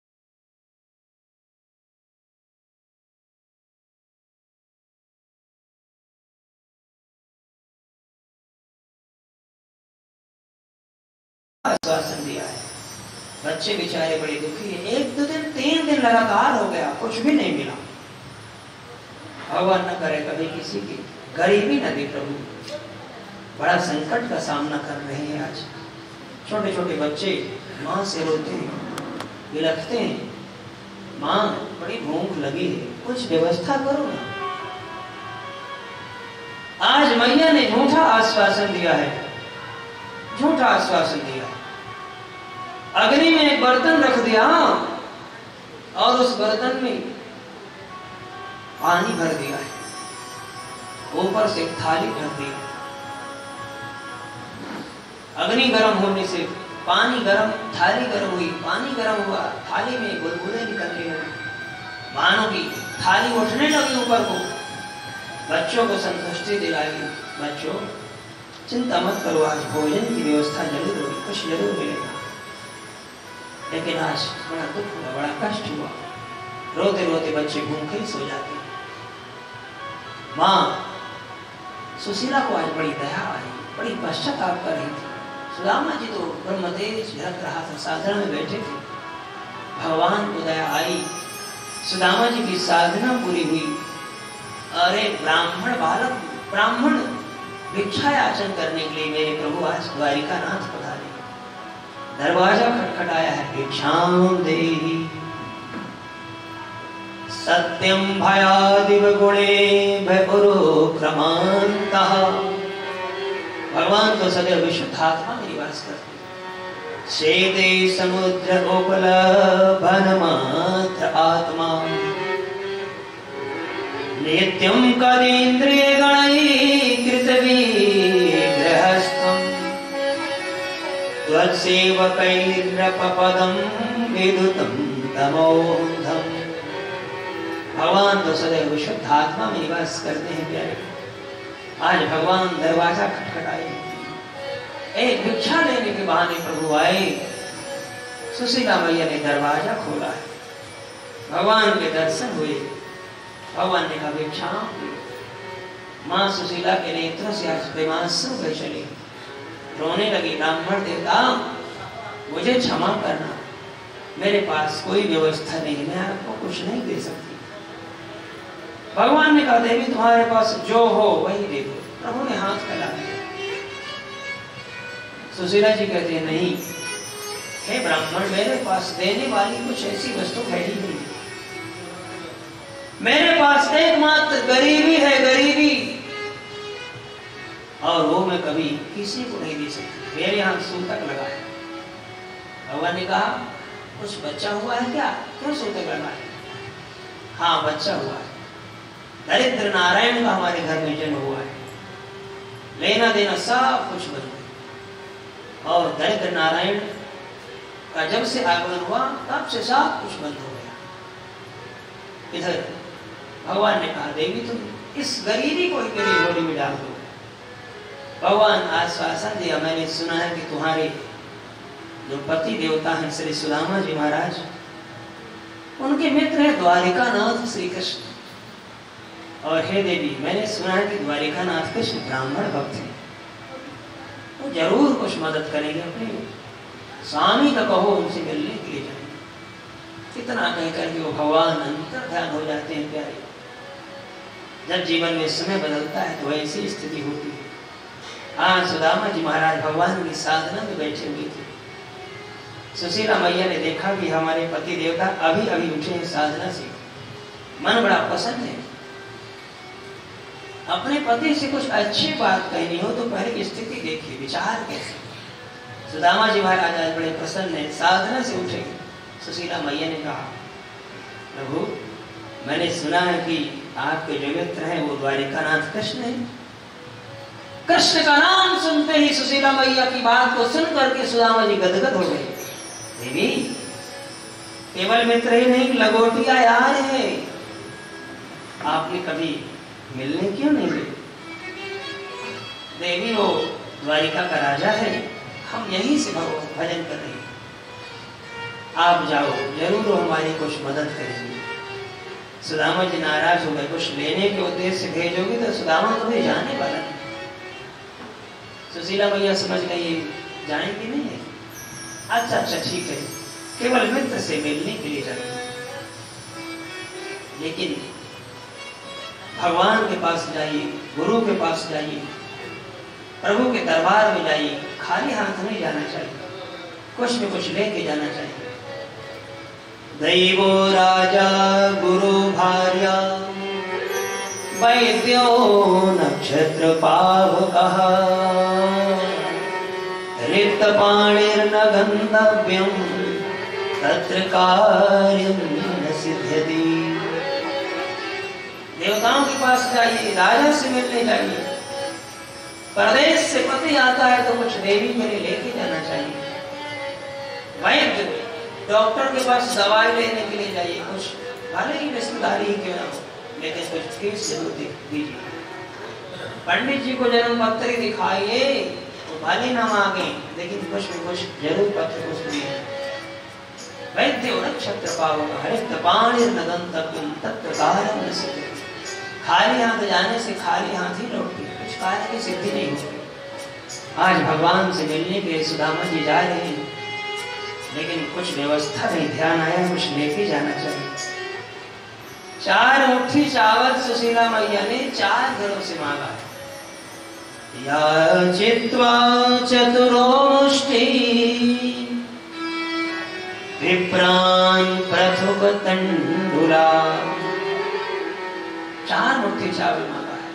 आश्वासन दिया है। बच्चे बेचारे बड़े दुखी हैं। 1-2 दिन 3 दिन लगातार हो गया, कुछ भी नहीं मिला। भगवान न करे कभी किसी की गरीबी न दे। प्रभु बड़ा संकट का सामना कर रहे हैं आज। छोटे छोटे बच्चे माँ से रोते हैं, बिलखते हैं, माँ बड़ी भूख लगी है, कुछ व्यवस्था करो ना। आज मैया ने झूठा आश्वासन दिया है, झूठा आश्वासन दिया। अग्नि में एक बर्तन रख दिया और उस बर्तन में पानी भर दिया है। ऊपर से थाली ढक दी। अग्नि गर्म होने से पानी गर्म, थाली गर्म हुई, पानी गर्म हुआ, थाली में बुलबुले निकलने लगे, मानो की थाली उठने लगी ऊपर को। बच्चों को संतुष्टि दिलाई, बच्चों चिंता मत करो, आज भोजन की व्यवस्था जरूर होगी, कुछ जरूर मिलेगा। लेकिन आज बड़ा दुख हुआ, बड़ा कष्ट हुआ, रोते रोते बच्चे भूखे ही सो जाते। माँ सुशीला को आज बड़ी दया आई, बड़ी पश्चाताप कर रही थी। सुदामा जी तो ब्रह्मदेव झलक रहा था, साधना में बैठे थे। भगवान को दया आई, सुदामा जी की साधना पूरी हुई। अरे ब्राह्मण बालक, ब्राह्मण भिक्षा याचन करने के लिए मेरे प्रभु आज द्वारिका नाथ पधारे। दरवाजा खटखटाया है, भिक्षाम देहि। सत्यम भयादिव गुणे भयपुरो क्रमांतः। भगवान तो सदैव विशुद्धात्मा में निवास करते। सेदे समुद्र उपलभन मात्र आत्मा। नित्यं करीन्द्रिय गणैः कृतविग्रहस्थं। त्वत्सेवकैरपपदं विदुतं तमोऽन्धम्। भगवान तो सदैव विशुद्धात्मा में निवास करते हैं प्यारे। आज भगवान दरवाजा खटखटाए, एक भिक्षा लेने के बहाने प्रभु आए। सुशीला मैया ने दरवाजा खोला है, भगवान के दर्शन हुए। भगवान ने कहा भिक्षा। माँ सुशीला के नेत्रों से आज प्रेमाश्रु बह चले, रोने लगी। ब्राह्मण देवता मुझे क्षमा करना, मेरे पास कोई व्यवस्था नहीं, मैं आपको कुछ नहीं दे सकती। भगवान ने कहा देवी तुम्हारे पास जो हो वही दे दो। प्रभु ने हाथ फैला दिया। सुशीला जी कहते हैं नहीं हे ब्राह्मण, मेरे पास देने वाली कुछ ऐसी वस्तु है ही नहीं। मेरे पास एकमात्र गरीबी है, गरीबी, और वो मैं कभी किसी को नहीं दे सकती। मेरे यहाँ सूतक लगा है। भगवान ने कहा कुछ बच्चा हुआ है क्या? क्यों सूतक लगा है? हाँ बच्चा हुआ है, दरिद्र नारायण का हमारे घर में जन्म हुआ है। लेना देना सब कुछ बंद है, और दरिद्र नारायण का जब से आगमन हुआ तब से सब कुछ बंद हो गया। इधर भगवान ने कहा देवी तुम इस गरीबी को ही मेरी झोली में डाल दो। भगवान आश्वासन दिया, मैंने सुना है कि तुम्हारे जो पति देवता हैं श्री सुदामा जी महाराज, उनके मित्र है द्वारिका नाथ श्री कृष्ण। और हे देवी मैंने सुना है कि द्वारिका नाथ कृष्ण ब्राह्मण भक्त हैं, वो जरूर कुछ मदद करेंगे। अपने स्वामी का कहो उनसे मिलने के लिए जाएंगे। कितना कहकर के वो भगवान अंतर ध्यान हो जाते हैं प्यारे। जब जीवन में समय बदलता है तो ऐसी स्थिति होती है। हाँ सुदामा जी महाराज भगवान की साधना में बैठे हुए थे। सुशीला मैया ने देखा कि हमारे पति देवता अभी अभी उठे हैं साधना से, मन बड़ा पसंद है। अपने पति से कुछ अच्छी बात कहनी हो तो पहले स्थिति देखिए, विचार कैसे। सुदामा जी महाराज आज बड़े प्रसन्न है, साधना से उठे। सुशीला मैया ने कहा प्रभु मैंने सुना है कि आपके जो मित्र हैं वो द्वारिकानाथ कृष्ण है। कृष्ण का नाम सुनते ही सुशीला मैया की बात को सुन करके सुदामा जी गदगद हो गए। देवी केवल मित्र ही नहीं, लगोटिया यार है, आपने कभी मिलने क्यों नहीं गए? देवी वो द्वारिका का राजा है, हम यहीं से भजन कर रहे हैं, आप जाओ, जरूर हमारी कुछ मदद करेंगे। सुदामा जी नाराज हो गए, कुछ लेने के उद्देश्य से भेजोगे तो सुदामा तुम्हें जाने वाला नहीं। सुशीला मैया समझ गई जाएंगे नहीं है। अच्छा अच्छा ठीक है, केवल मित्र से मिलने के लिए जाएंगे। लेकिन भगवान के पास जाइए, गुरु के पास जाइए, प्रभु के दरबार में जाइए, खाली हाथ नहीं जाना चाहिए, कुछ न कुछ लेके जाना चाहिए। दैवो राजा गुरु भार्या वैद्यो नक्षत्र पावकः रिक्त पाणिर्न गंतव्यं तत्र कार्यं न सिद्ध्यति। देवताओं के पास जाइए, राजा से मिलने जाइए, परदेश से पति आता है तो कुछ देवी के लिए लेके जाना चाहिए, वैद्य डॉक्टर के पास दवाई लेने के लिए जाइए, कुछ भले ही रिश्तेदारी ही क्यों ना हो लेकिन कुछ फीस जरूर दीजिए। पंडित जी को जन्म पत्र दिखाइए, तो भले ना मांगे लेकिन कुछ जरूर पत्र कुछ दिए। वैद्य नक्षत्र पावक हरित पाणि नदंतव्यम तत्र कार्यम न सिद्ध्यति। खाली हाथ जाने से खाली हाथ ही लौटते, कुछ कार्य की सिद्धि नहीं होती। आज भगवान से मिलने के लिए सुदामा जी जा रहे हैं, लेकिन कुछ व्यवस्था नहीं, ध्यान आया कुछ लेके जाना चाहिए। 4 मुट्ठी चावल सुशीला मैया ने 4 घरों से मांगा। या चित्वा चतुरो मुष्टि विप्रान प्रथुक तंडुला। 4 मुट्ठी चावल मांगा है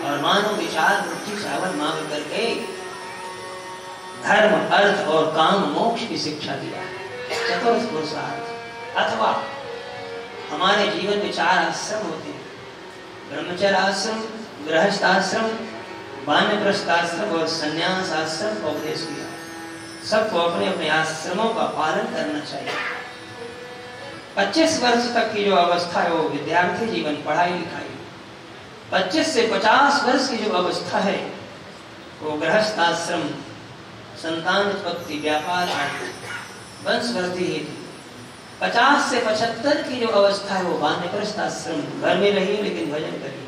और मानो कि 4 मुट्ठी चावल मांग करके धर्म अर्थ और काम मोक्ष की शिक्षा दिया है। चतुर्थ पुरुषार्थ अथवा हमारे जीवन में 4 आश्रम होते हैं, ब्रह्मचर्य आश्रम, गृहस्थ आश्रम, वानप्रस्थ आश्रम और संन्यास आश्रम का उपदेश किया। सबको अपने अपने आश्रमों का पालन करना चाहिए। 25 वर्ष तक की जो अवस्था है वो विद्यार्थी जीवन, पढ़ाई लिखाई। 25 से 50 वर्ष की जो अवस्था है वो गृहस्थ आश्रम, संतान उत्पत्ति, व्यापार आदि, वंशवृद्धि हेतु। 50 से 75 की जो अवस्था है वो वानप्रस्थ आश्रम, घर में रहिए लेकिन भजन करिए,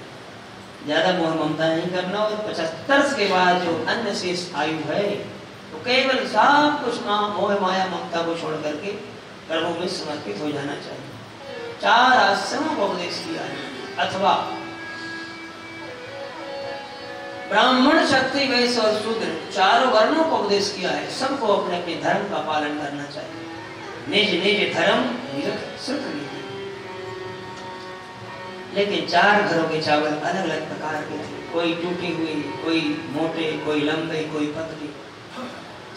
ज्यादा मोह ममता नहीं करना। और 75 के बाद जो अन्य शेष आयु है तो केवल सब कुछ मोह माया ममता को छोड़ करके प्रभु में समर्पित हो जाना चाहिए। 4 आश्रमों को उपदेश किया है, अथवा ब्राह्मण, क्षत्रिय, वैश्य और शूद्र 4 वर्णों को उपदेश किया है। सबको अपने अपने धर्म का पालन करना चाहिए। निज निज धर्म सुख नीति। लेकिन 4 घरों के चावल अलग अलग प्रकार के थे, कोई टूटी हुई, कोई मोटे, कोई लंबे, कोई पतली।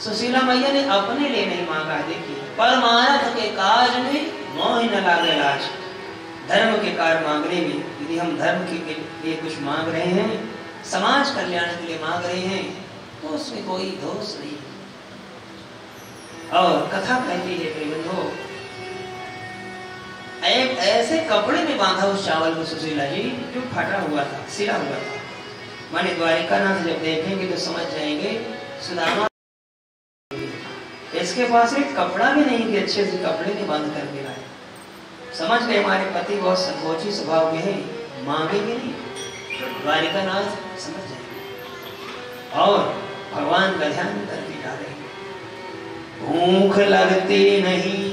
सुशीला मैया ने अपने लिए नहीं मांगा। देखिए, परमार्थ के कार्य में मोह न लागे लाज। धर्म के कार्य मांगने में यदि हम धर्म के लिए कुछ मांग रहे हैं, समाज कल्याण के लिए मांग रहे हैं, तो उसमें कोई दोष नहीं। और कथा कहती है प्रियबंधो, एक ऐसे कपड़े में बांधा उस चावल को सुशीला जी जो फटा हुआ था, सिला हुआ था। माने द्वारिकानाथ जब देखेंगे तो समझ जाएंगे सुदामा इसके पास एक कपड़ा भी नहीं कि अच्छे से कपड़े में बांध करके लाए। समझ गए हमारे पति बहुत संकोची स्वभाव के हैं, मांगेंगे नहीं, द्वारिकानाथ समझ जाएंगे और भगवान का ध्यान करके जा रहे हैं। भूख लगती नहीं,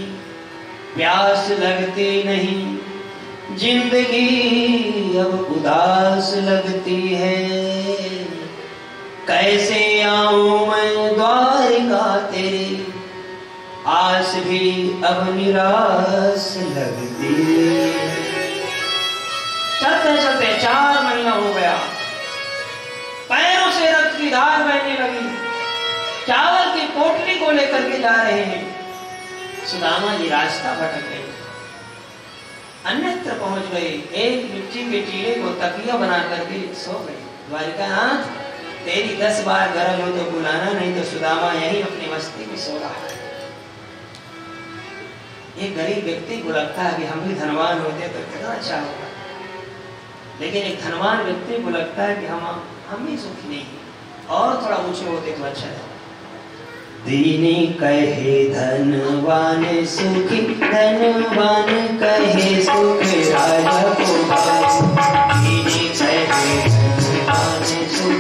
प्यास लगती नहीं, जिंदगी अब उदास लगती है। कैसे आऊं मैं द्वारिका तेरे, आस भी अब निराश लगती है। चलते चलते 4 महीना हो गया, पैरों से रक्त की धार बहने लगी। चावल की पोटली को लेकर के जा रहे हैं। सुदामा जी रास्ता भटक गए, अन्यत्र पहुंच गए। एक मिट्टी के टीले को तकिया बना करके सो गए। द्वारिकानाथ तेरी 10 बार गरज हो तो बुलाना, नहीं तो सुदामा यही अपनी मस्ती में सो रहा है। एक गरीब व्यक्ति को लगता है कि हम भी धनवान होते तो कितना अच्छा होगा, लेकिन एक धनवान व्यक्ति को लगता है कि हम ही सुखी नहीं, और थोड़ा ऊंचे होते तो अच्छा है। दीनी कहे धनवान सुखी, धनवान कहे सुख राजा को भाई। दीनी कहे धनवान सुखी,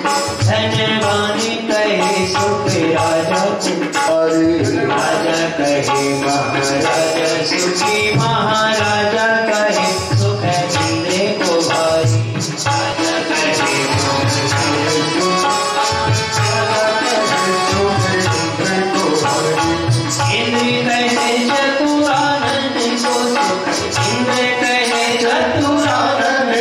धनवान कहे सुख राजा को भाई। राजा कहे महाराजा सुखी, महाराजा कहे सुख इंद्र को भाई। राजा कहे इंद्र कहे चतुरानन को सुख, इंद्र कहे चतुरानन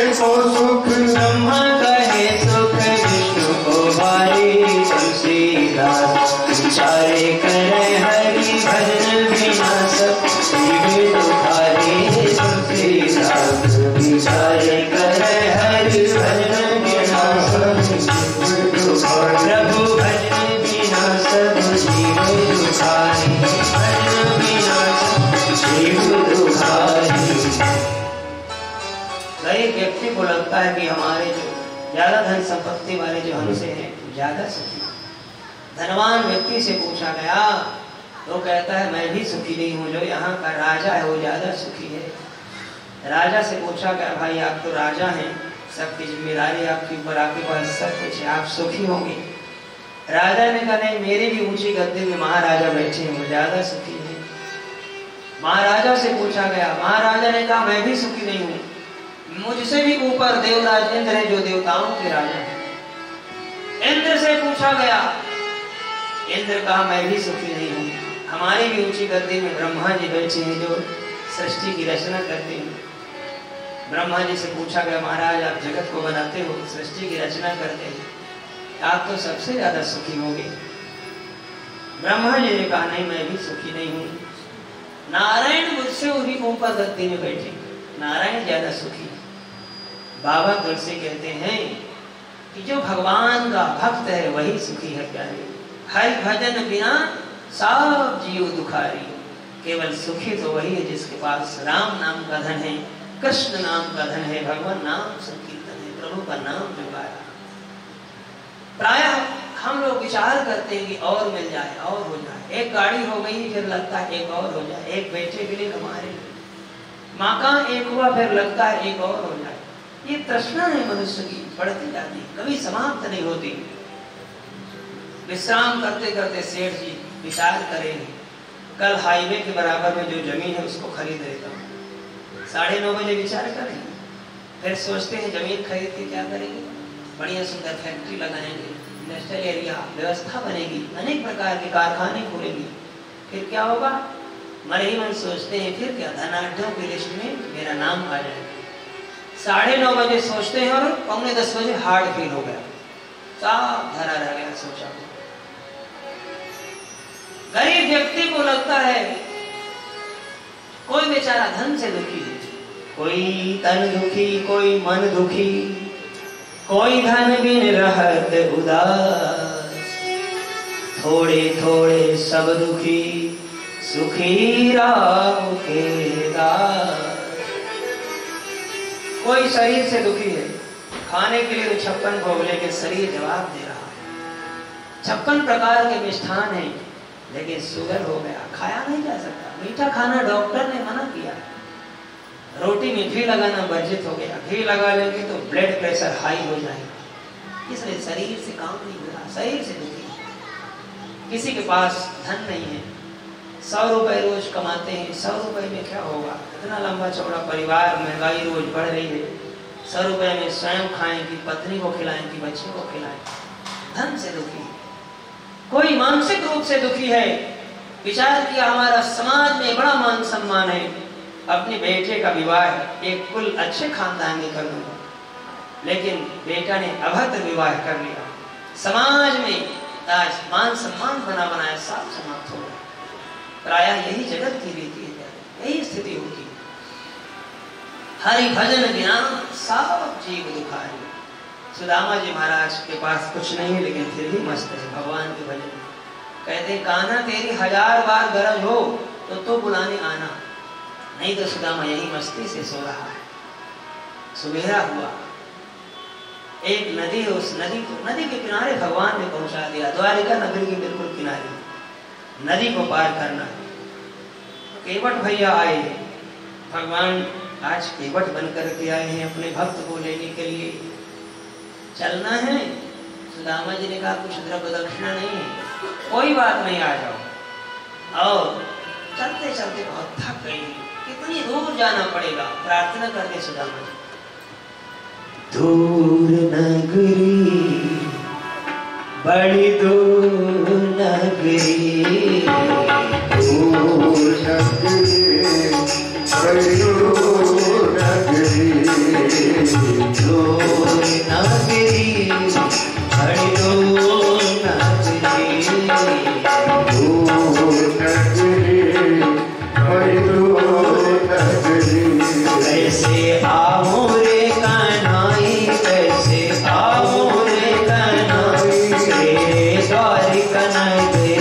व्यक्ति को लगता है कि हमारे जो ज्यादा धन संपत्ति वाले जो हमसे हैं ज्यादा सुखी। धनवान व्यक्ति से पूछा गया तो कहता है मैं भी सुखी नहीं हूँ, जो यहाँ का राजा है वो ज्यादा सुखी है। राजा से पूछा गया भाई आप तो राजा हैं, सबकी जिम्मेदारी आपके ऊपर, आपके पास सब कुछ है, आप सुखी होंगे। राजा ने कहा नहीं, मेरी भी ऊंची गद्दी में महाराजा बैठे हैं, वो ज्यादा सुखी है। महाराजा से पूछा गया, महाराजा ने कहा मैं भी सुखी नहीं हूँ, मुझसे भी ऊपर देवराज इंद्र है जो देवताओं के राजा है। इंद्र से पूछा गया, इंद्र कहा मैं भी सुखी नहीं हूँ, हमारी भी ऊंची गद्दी में ब्रह्मा जी बैठे हैं जो सृष्टि की रचना करते हैं। ब्रह्मा जी से पूछा गया महाराज आप जगत को बनाते हो, सृष्टि की रचना करते हैं, आप तो सबसे ज्यादा सुखी होंगे। ब्रह्मा जी ने कहा नहीं मैं भी सुखी नहीं हूँ, नारायण मुझसे भी ऊपर गद्दी में बैठे, नारायण ज्यादा सुखी। बाबा तुलसी कहते हैं कि जो भगवान का भक्त है वही सुखी है प्यारे। हरि भजन बिना सब जीव दुखारी, केवल सुखी तो वही है जिसके पास राम नाम का धन है, कृष्ण नाम का धन है, भगवान नाम संकीर्तन है, प्रभु का नाम जपाया। प्रायः हम लोग विचार करते हैं कि और मिल जाए और हो जाए, एक गाड़ी हो गई फिर लगता है एक और हो जाए, एक बेटे के लिए हमारे मकान एक हुआ फिर लगता है एक और हो जाए। ये तृष्णा है मनुष्य की, बढ़ती जाती है, कभी समाप्त नहीं होती। विश्राम करते करते सेठ जी विचार करेंगे कल हाईवे के बराबर में जो जमीन है उसको खरीद लेता हूँ। 9:30 बजे विचार करेंगे, फिर सोचते हैं जमीन खरीद के क्या करेंगे, बढ़िया सुंदर फैक्ट्री लगाएंगे, इंडस्ट्रियल एरिया व्यवस्था बनेगी, अनेक प्रकार के कारखाने खोलेंगे, फिर क्या होगा, मन ही मन सोचते हैं फिर क्या, धनाढ़ों की लिस्ट में मेरा नाम आ जाएगा। 9:30 बजे सोचते हैं और 9:45 बजे हार्ड फील हो गया, सब धरा रह गया सोचा। गरीब व्यक्ति को लगता है कोई बेचारा धन से दुखी है, कोई तन दुखी, कोई मन दुखी, कोई धन बिन रहत उदास, थोड़े थोड़े सब दुखी, सुखी राम के दास। कोई शरीर से दुखी है, खाने के लिए तो 56 भोग लेके शरीर जवाब दे रहा है, 56 प्रकार के मिष्ठान हैं, लेकिन शुगर हो गया, खाया नहीं जा सकता। मीठा खाना डॉक्टर ने मना किया, रोटी में घी लगाना वर्जित हो गया, घी लगा लेंगे तो ब्लड प्रेशर हाई हो जाएगा, इसलिए शरीर से काम नहीं हो रहा, शरीर से दुखी। किसी के पास धन नहीं है, 100 रुपए रोज कमाते हैं, 100 रुपए में क्या होगा, इतना लंबा चौड़ा परिवार, महंगाई रोज बढ़ रही है, 100 रुपए में स्वयं खाएं कि पत्नी को खिलाएं कि बच्चे को खिलाएं, धन से दुखी। कोई मानसिक रूप से दुखी है, विचार किया हमारा समाज में बड़ा मान सम्मान है, अपने बेटे का विवाह एक कुल अच्छे खानदान में कर दूंगा, लेकिन बेटा ने अभद्र विवाह कर लिया, समाज में आज मान सम्मान बना बनाया सब समाप्त हो गया। प्रायः यही जगत की रीति है, यही स्थिति होती है। हरि भजन बिना सब जीव दुखारी। सुदामा जी महाराज के पास कुछ नहीं है लेकिन फिर भी मस्त है भगवान के भजन। कहते कान्हा तेरी 1000 बार गरज हो तो बुलाने आना, नहीं तो सुदामा यही मस्ती से सो रहा है। सुबेरा हुआ, एक नदी है, उस नदी के किनारे भगवान ने पहुंचा दिया, द्वारिका नगरी के बिल्कुल किनारे नदी को पार करना है। केवट भैया आए, भगवान आज केवट बनकर के आए हैं अपने भक्त को लेने के लिए, चलना है। सुदामा जी ने कहा कुछ द्रव्य दक्षिणा नहीं है, कोई बात नहीं, आ जाओ। और चलते चलते बहुत थक गई, कितनी दूर जाना पड़ेगा, प्रार्थना करके सुदामा जी, दूर नगरी बड़ी दूर नगरी, दूर नगरी बड़ी दूर नगरी, दूर नगरी बड़ी दूर नगरी, दूर नगरी बड़ी दूर नगरी। कैसे आओ रे कन्हई, कैसे आओ रे कन्हई, तेरे द्वारिका नगरी,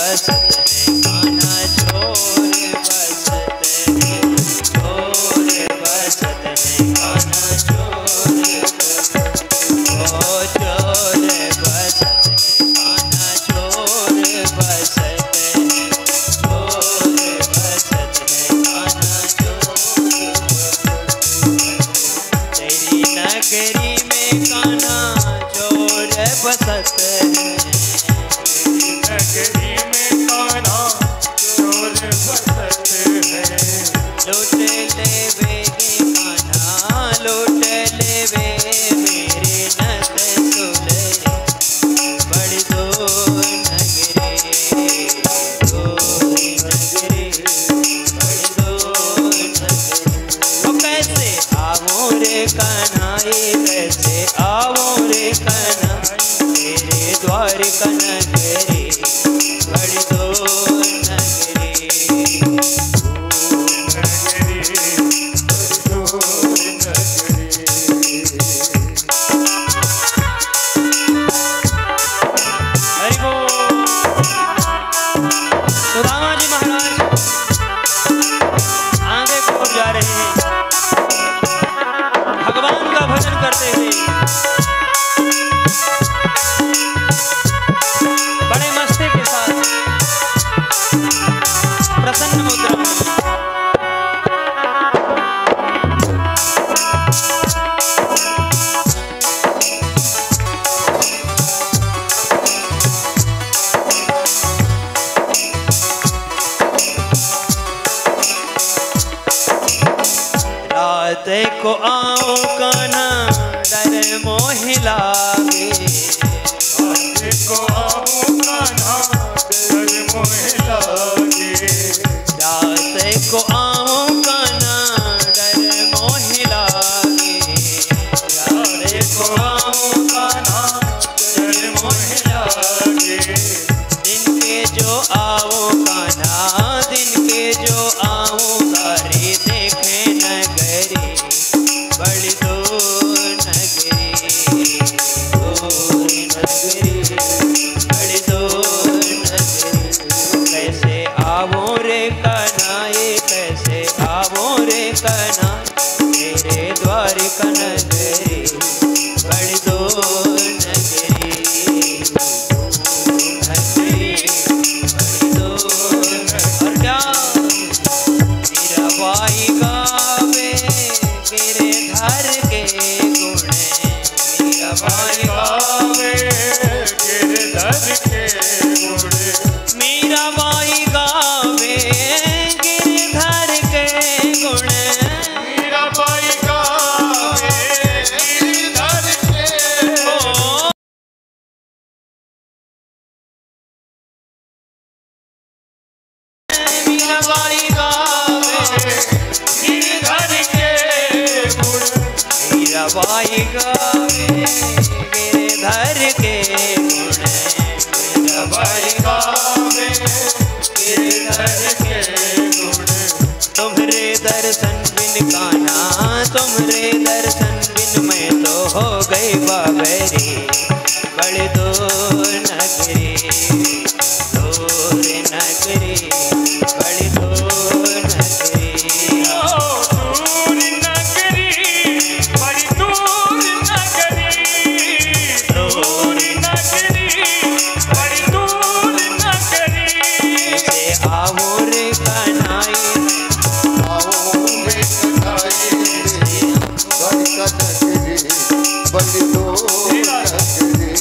बसत है कान्हा चोर बसत है, चोर बसत है कान्हा चोर ओ चोर बसत है कान्हा चोर बसत है, चोर बसत है कान्हा चोर। तेरी नगरी में कान्हा चोर बसत है, नगरी में कान्हा चोर बसत है। लूट लेवे गे कान्हा लूट लेवे मेरे नत सुलरे, बड़ी दो नगरी दो नगरी बड़ी दो नगरी। वो कैसे आवो रे कान्हा कैसे आवो रे कान्हा तेरे द्वार का नगरी, बड़ी दो नगरी हरि बोल। सुदामा जी महाराज आगे की ओर जा रहे हैं, भगवान का भजन करते हुए बड़े मस्ती के साथ प्रसन्न मुद्रा में। रात को आओ कान्हा डर मोह लागे, को आओ कान्हा डर मोह लागे। रात को आओ कान्हा डर मोह लागे, रात को आओ कान्हा डर मोह लागे। दिन के जो आओ कान्हा दिन के जो आओ सारे देखे नगरी, बड़ी दो नगरी दो नगरी बड़ी दो नगरी। कैसे आवो रे कान्हा कैसे आवो रे कान्हा तेरे द्वार का नगरी, बड़ी दो नगरी नगरी बड़ी दो। और क्या मीराबाई गावे गिरधर के गुण, मीराबाई गावे गिरधर के गुण। मीराबाई गावे गिरधर के गुण, मीराबाई गावे गिरधर के ओ मीराबाई गावे गिरधर के गुण। मीराबाई गावे गिरधर के गुण, मीराबाई गावे गिरधर के गुण। तुम्हारे दर्शन बिन कान्हा तुम्हारे दर्शन बिन मैं तो हो गई बाबरी, बड़े दो नगरी दूर नगरी बड़ी दो नगरी। दूर नगरी बड़ी दूर नगरी। दूर नगरी बड़ी दूर नगरी। कैसे आवो रे कान्हा आओ रे कन्हाई द्वारिका नगरी बड़ी दूर नगरी।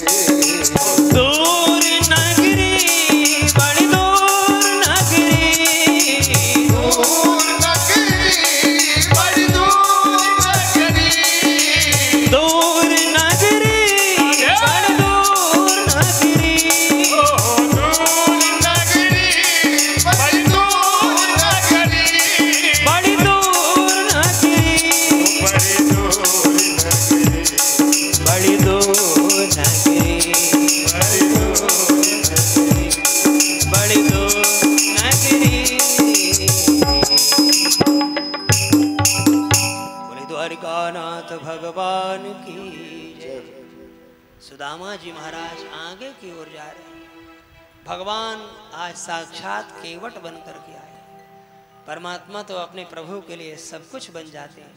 दूर नगरी बड़ी दूर नगरी, दूर नगरी बड़ी दूर नगरी। दूर नगरी बड़ी दूर नगरी, दूर नगरी बड़ी दूर नगरी। बड़ी दूर नगरी बड़ी दूर नगरी। बड़ी दूर नगरी बड़ी दूर नगरी। बोले द्वारिकानाथ भगवान की जय। सुदामा जी महाराज आगे की ओर जा रहे हैं, भगवान आज साक्षात केवट बन करके आए। परमात्मा तो अपने प्रभु के लिए सब कुछ बन जाते हैं,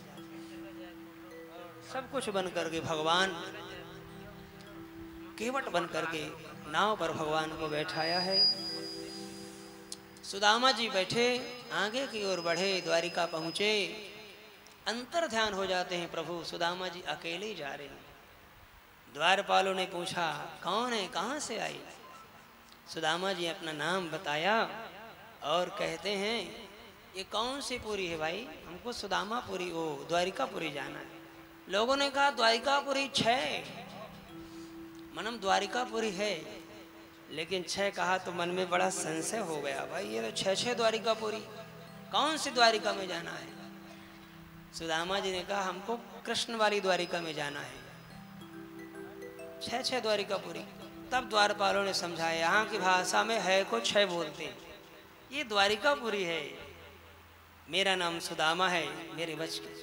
सब कुछ बन करके भगवान केवट बन करके नाव पर भगवान को बैठाया है। सुदामा जी बैठे, आगे की ओर बढ़े, द्वारिका पहुंचे, अंतर ध्यान हो जाते हैं प्रभु सुदामा जी अकेले ही जा रहे हैं। द्वारपालों ने पूछा कौन है, कहाँ से आई? सुदामा जी अपना नाम बताया और कहते हैं ये कौन सी पुरी है भाई, हमको सुदामापुरी वो द्वारिकापुरी जाना है। लोगों ने कहा द्वारिकापुरी 6, मनम द्वारिकापुरी है, लेकिन 6 कहा तो मन में बड़ा संशय हो गया, भाई ये तो 6 द्वारिकापुरी, कौन सी द्वारिका में जाना है? सुदामा जी ने कहा हमको कृष्ण वाली द्वारिका में जाना है, 6 द्वारिकापुरी। तब द्वारपालों ने समझाया यहाँ की भाषा में है को 6 बोलते हैं, ये द्वारिकापुरी है, मेरा नाम सुदामा है, मेरे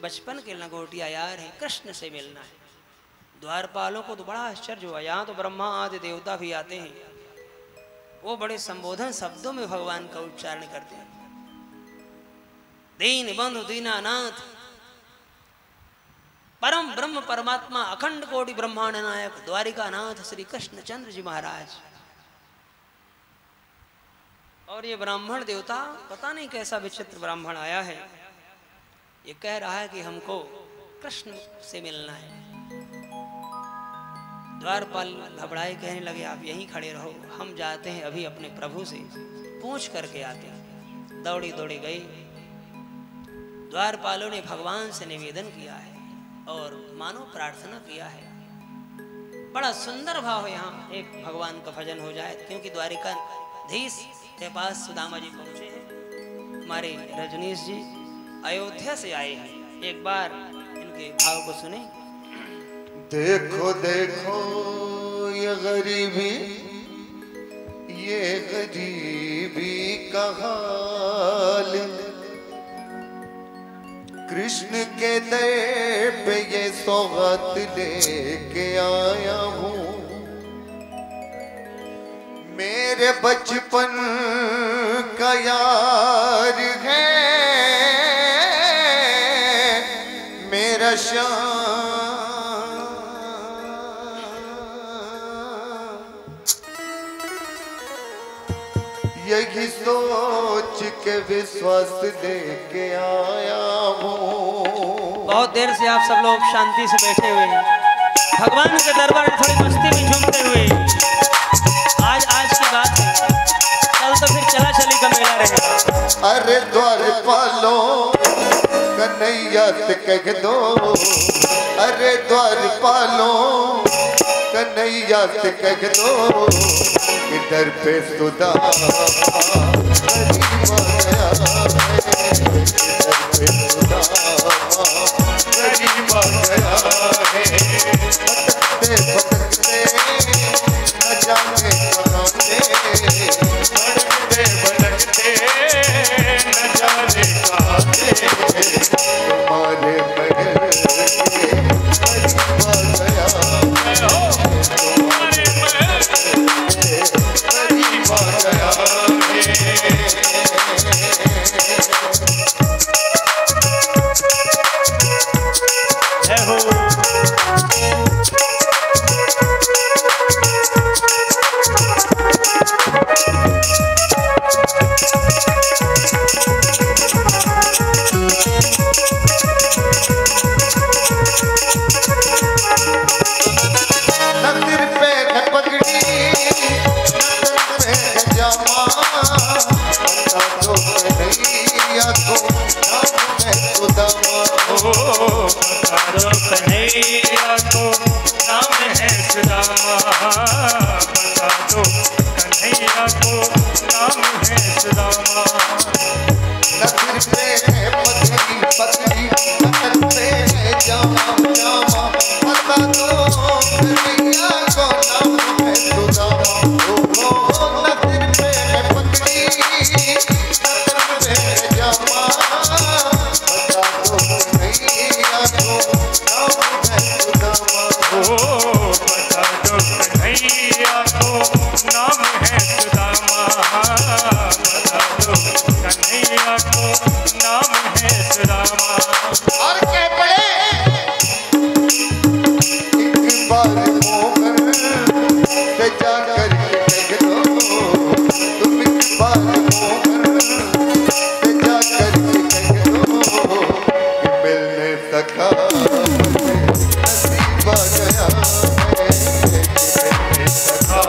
बचपन के लंगोटिया यार है, कृष्ण से मिलना है। द्वारपालों को तो बड़ा आश्चर्य हुआ, यहाँ तो ब्रह्मा आदि देवता भी आते हैं, वो बड़े संबोधन शब्दों में भगवान का उच्चारण करते हैं। दीन बंधु दीनानाथ, परम ब्रह्म परमात्मा, अखंड कोटि ब्रह्मांड नायक, द्वारिका नाथ श्री कृष्ण चंद्र जी महाराज। और ये ब्राह्मण देवता पता नहीं कैसा विचित्र ब्राह्मण आया है, ये कह रहा है कि हमको कृष्ण से मिलना है। द्वारपाल घबराए, कहने लगे आप यहीं खड़े रहो, हम जाते हैं अभी अपने प्रभु से पूछ करके आते हैं। दौड़ी दौड़ी गई, द्वारपालों ने भगवान से निवेदन किया है और मानो प्रार्थना किया है। बड़ा सुंदर भाव है, यहाँ एक भगवान का भजन हो जाए, क्योंकि द्वारिकाधीश के पास सुदामा जी पहुंचे हैं। हमारे रजनीश जी अयोध्या से आए हैं, एक बार इनके भाव को सुने। देखो देखो ये गरीबी, ये गरीबी का हाल, कृष्ण के दर पे ये सौगात लेके आया हूँ। मेरे बचपन का यार है, मेरा श्याम, यही सोच के विश्वास लेके आया हूँ। बहुत देर से आप सब लोग शांति से बैठे हुए हैं, भगवान के दरबार में थोड़ी मस्ती में झूमते हुए। आज की बात है, कल तो फिर चला चली का मेला रहेगा। अरे द्वारपालों कन्हैया से कह दो, अरे द्वारपालों कन्हैया से कह दो, इधर पे सुदामा गरीब गया है, भटकते भटकते न जाने कहाँ से, भटकते भटकते न जाने कहाँ से, तुम्हारे महल के गरीब गया है, तुम्हारे महल के गरीब गया जय हो। नजर पे है पगड़ी, नजर पे है जामा, बता दो कन्हैया को नाम है सुदामा। बता दो कन्हैया को नाम है सुदामा, बता दो कन्हैया को नाम है सुदामा। नजर पे है पगड़ी पगड़ी, नजर पे है जामा जामा, बता दो कन्हैया को नाम है सुदामा। ओ नजर पे है पगड़ी, नजर पे है जामा, बता दो कन्हैया को नाम है सुदामा। बता दो कन्हैया को नाम है सुदामा। बार मोहन से जाकर कह दो, तुम एक बार मोहन से जाकर कह दो कि मिलने सका नसीब आ गया है, कि मिलने सका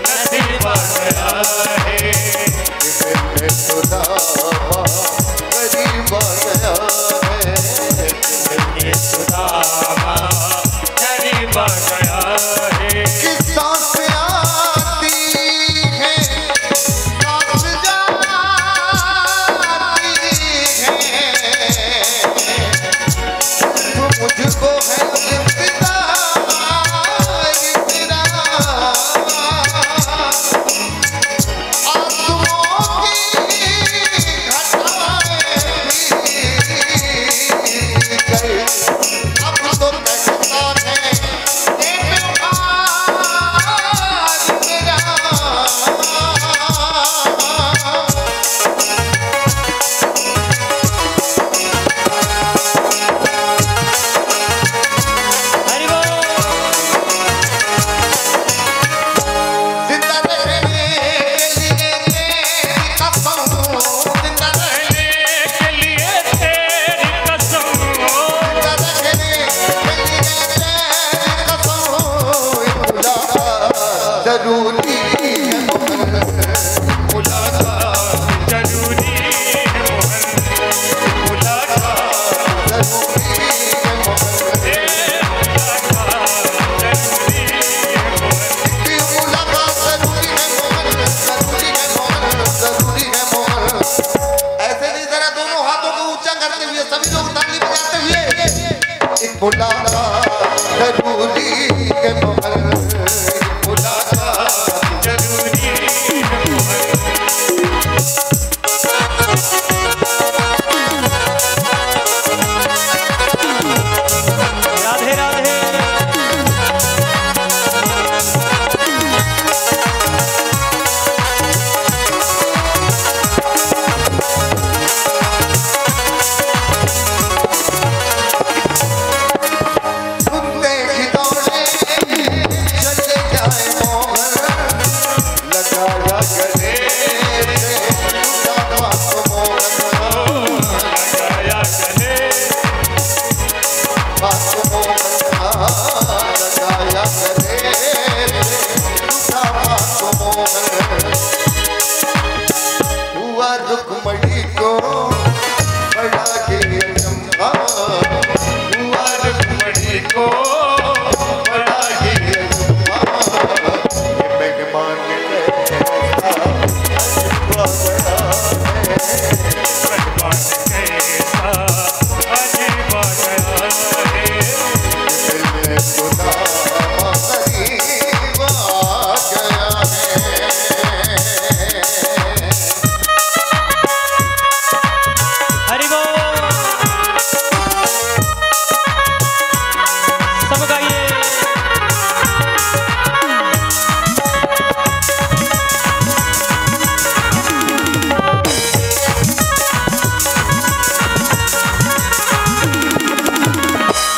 नसीब आ गया है, कि मिलने सुदामा करीब आ गया है, ये सुदामा करीब आ गया है। कि सांस आती है सांस जाती है, तो मुझको है इंतजार तेरा, आंसुओं की घटाएं भी गए, अब तो कहता है कि प्यार मेरा। हरि बोल। जिंदा रहने के लिए तेरी कसम, जिंदा रहने के लिए तेरी कसम, जिंदा रहने के लिए तेरी कसम, मुलाकात जरूरी है मोहन, मुलाकात जरूरी है मोहन, मुलाकात जरूरी है मोहन, जरूरी है मोहन। कि मुलाकात जरूरी है मोहन, जरूरी है मोहन, जरूरी है मोहन। ऐसे नहीं, जरा दोनों हाथों को ऊंचा करते हुए सभी लोग ताली बजाते हुए, एक मुलाकात जरूरी है मोहन, एक मुलाकात जरूरी है मोहन। राधे राधे। सुनते ही दौड़े चले जाए मोहन, लगाया गले से उदामा को मोहन, लगाया गले बात मोहन, लगाया गले से उदामा को मोहन। हुआ रुक्मणी को बड़ा के चंपा, हुआ रुक्मणी को बड़ा ही चंपा, ये मेहमान कैसा बड़ा है, भगवान कैसा अजीब आ गया है। मिलने सुदामा करीब आ गया है। हरि बोल। सब गाइए।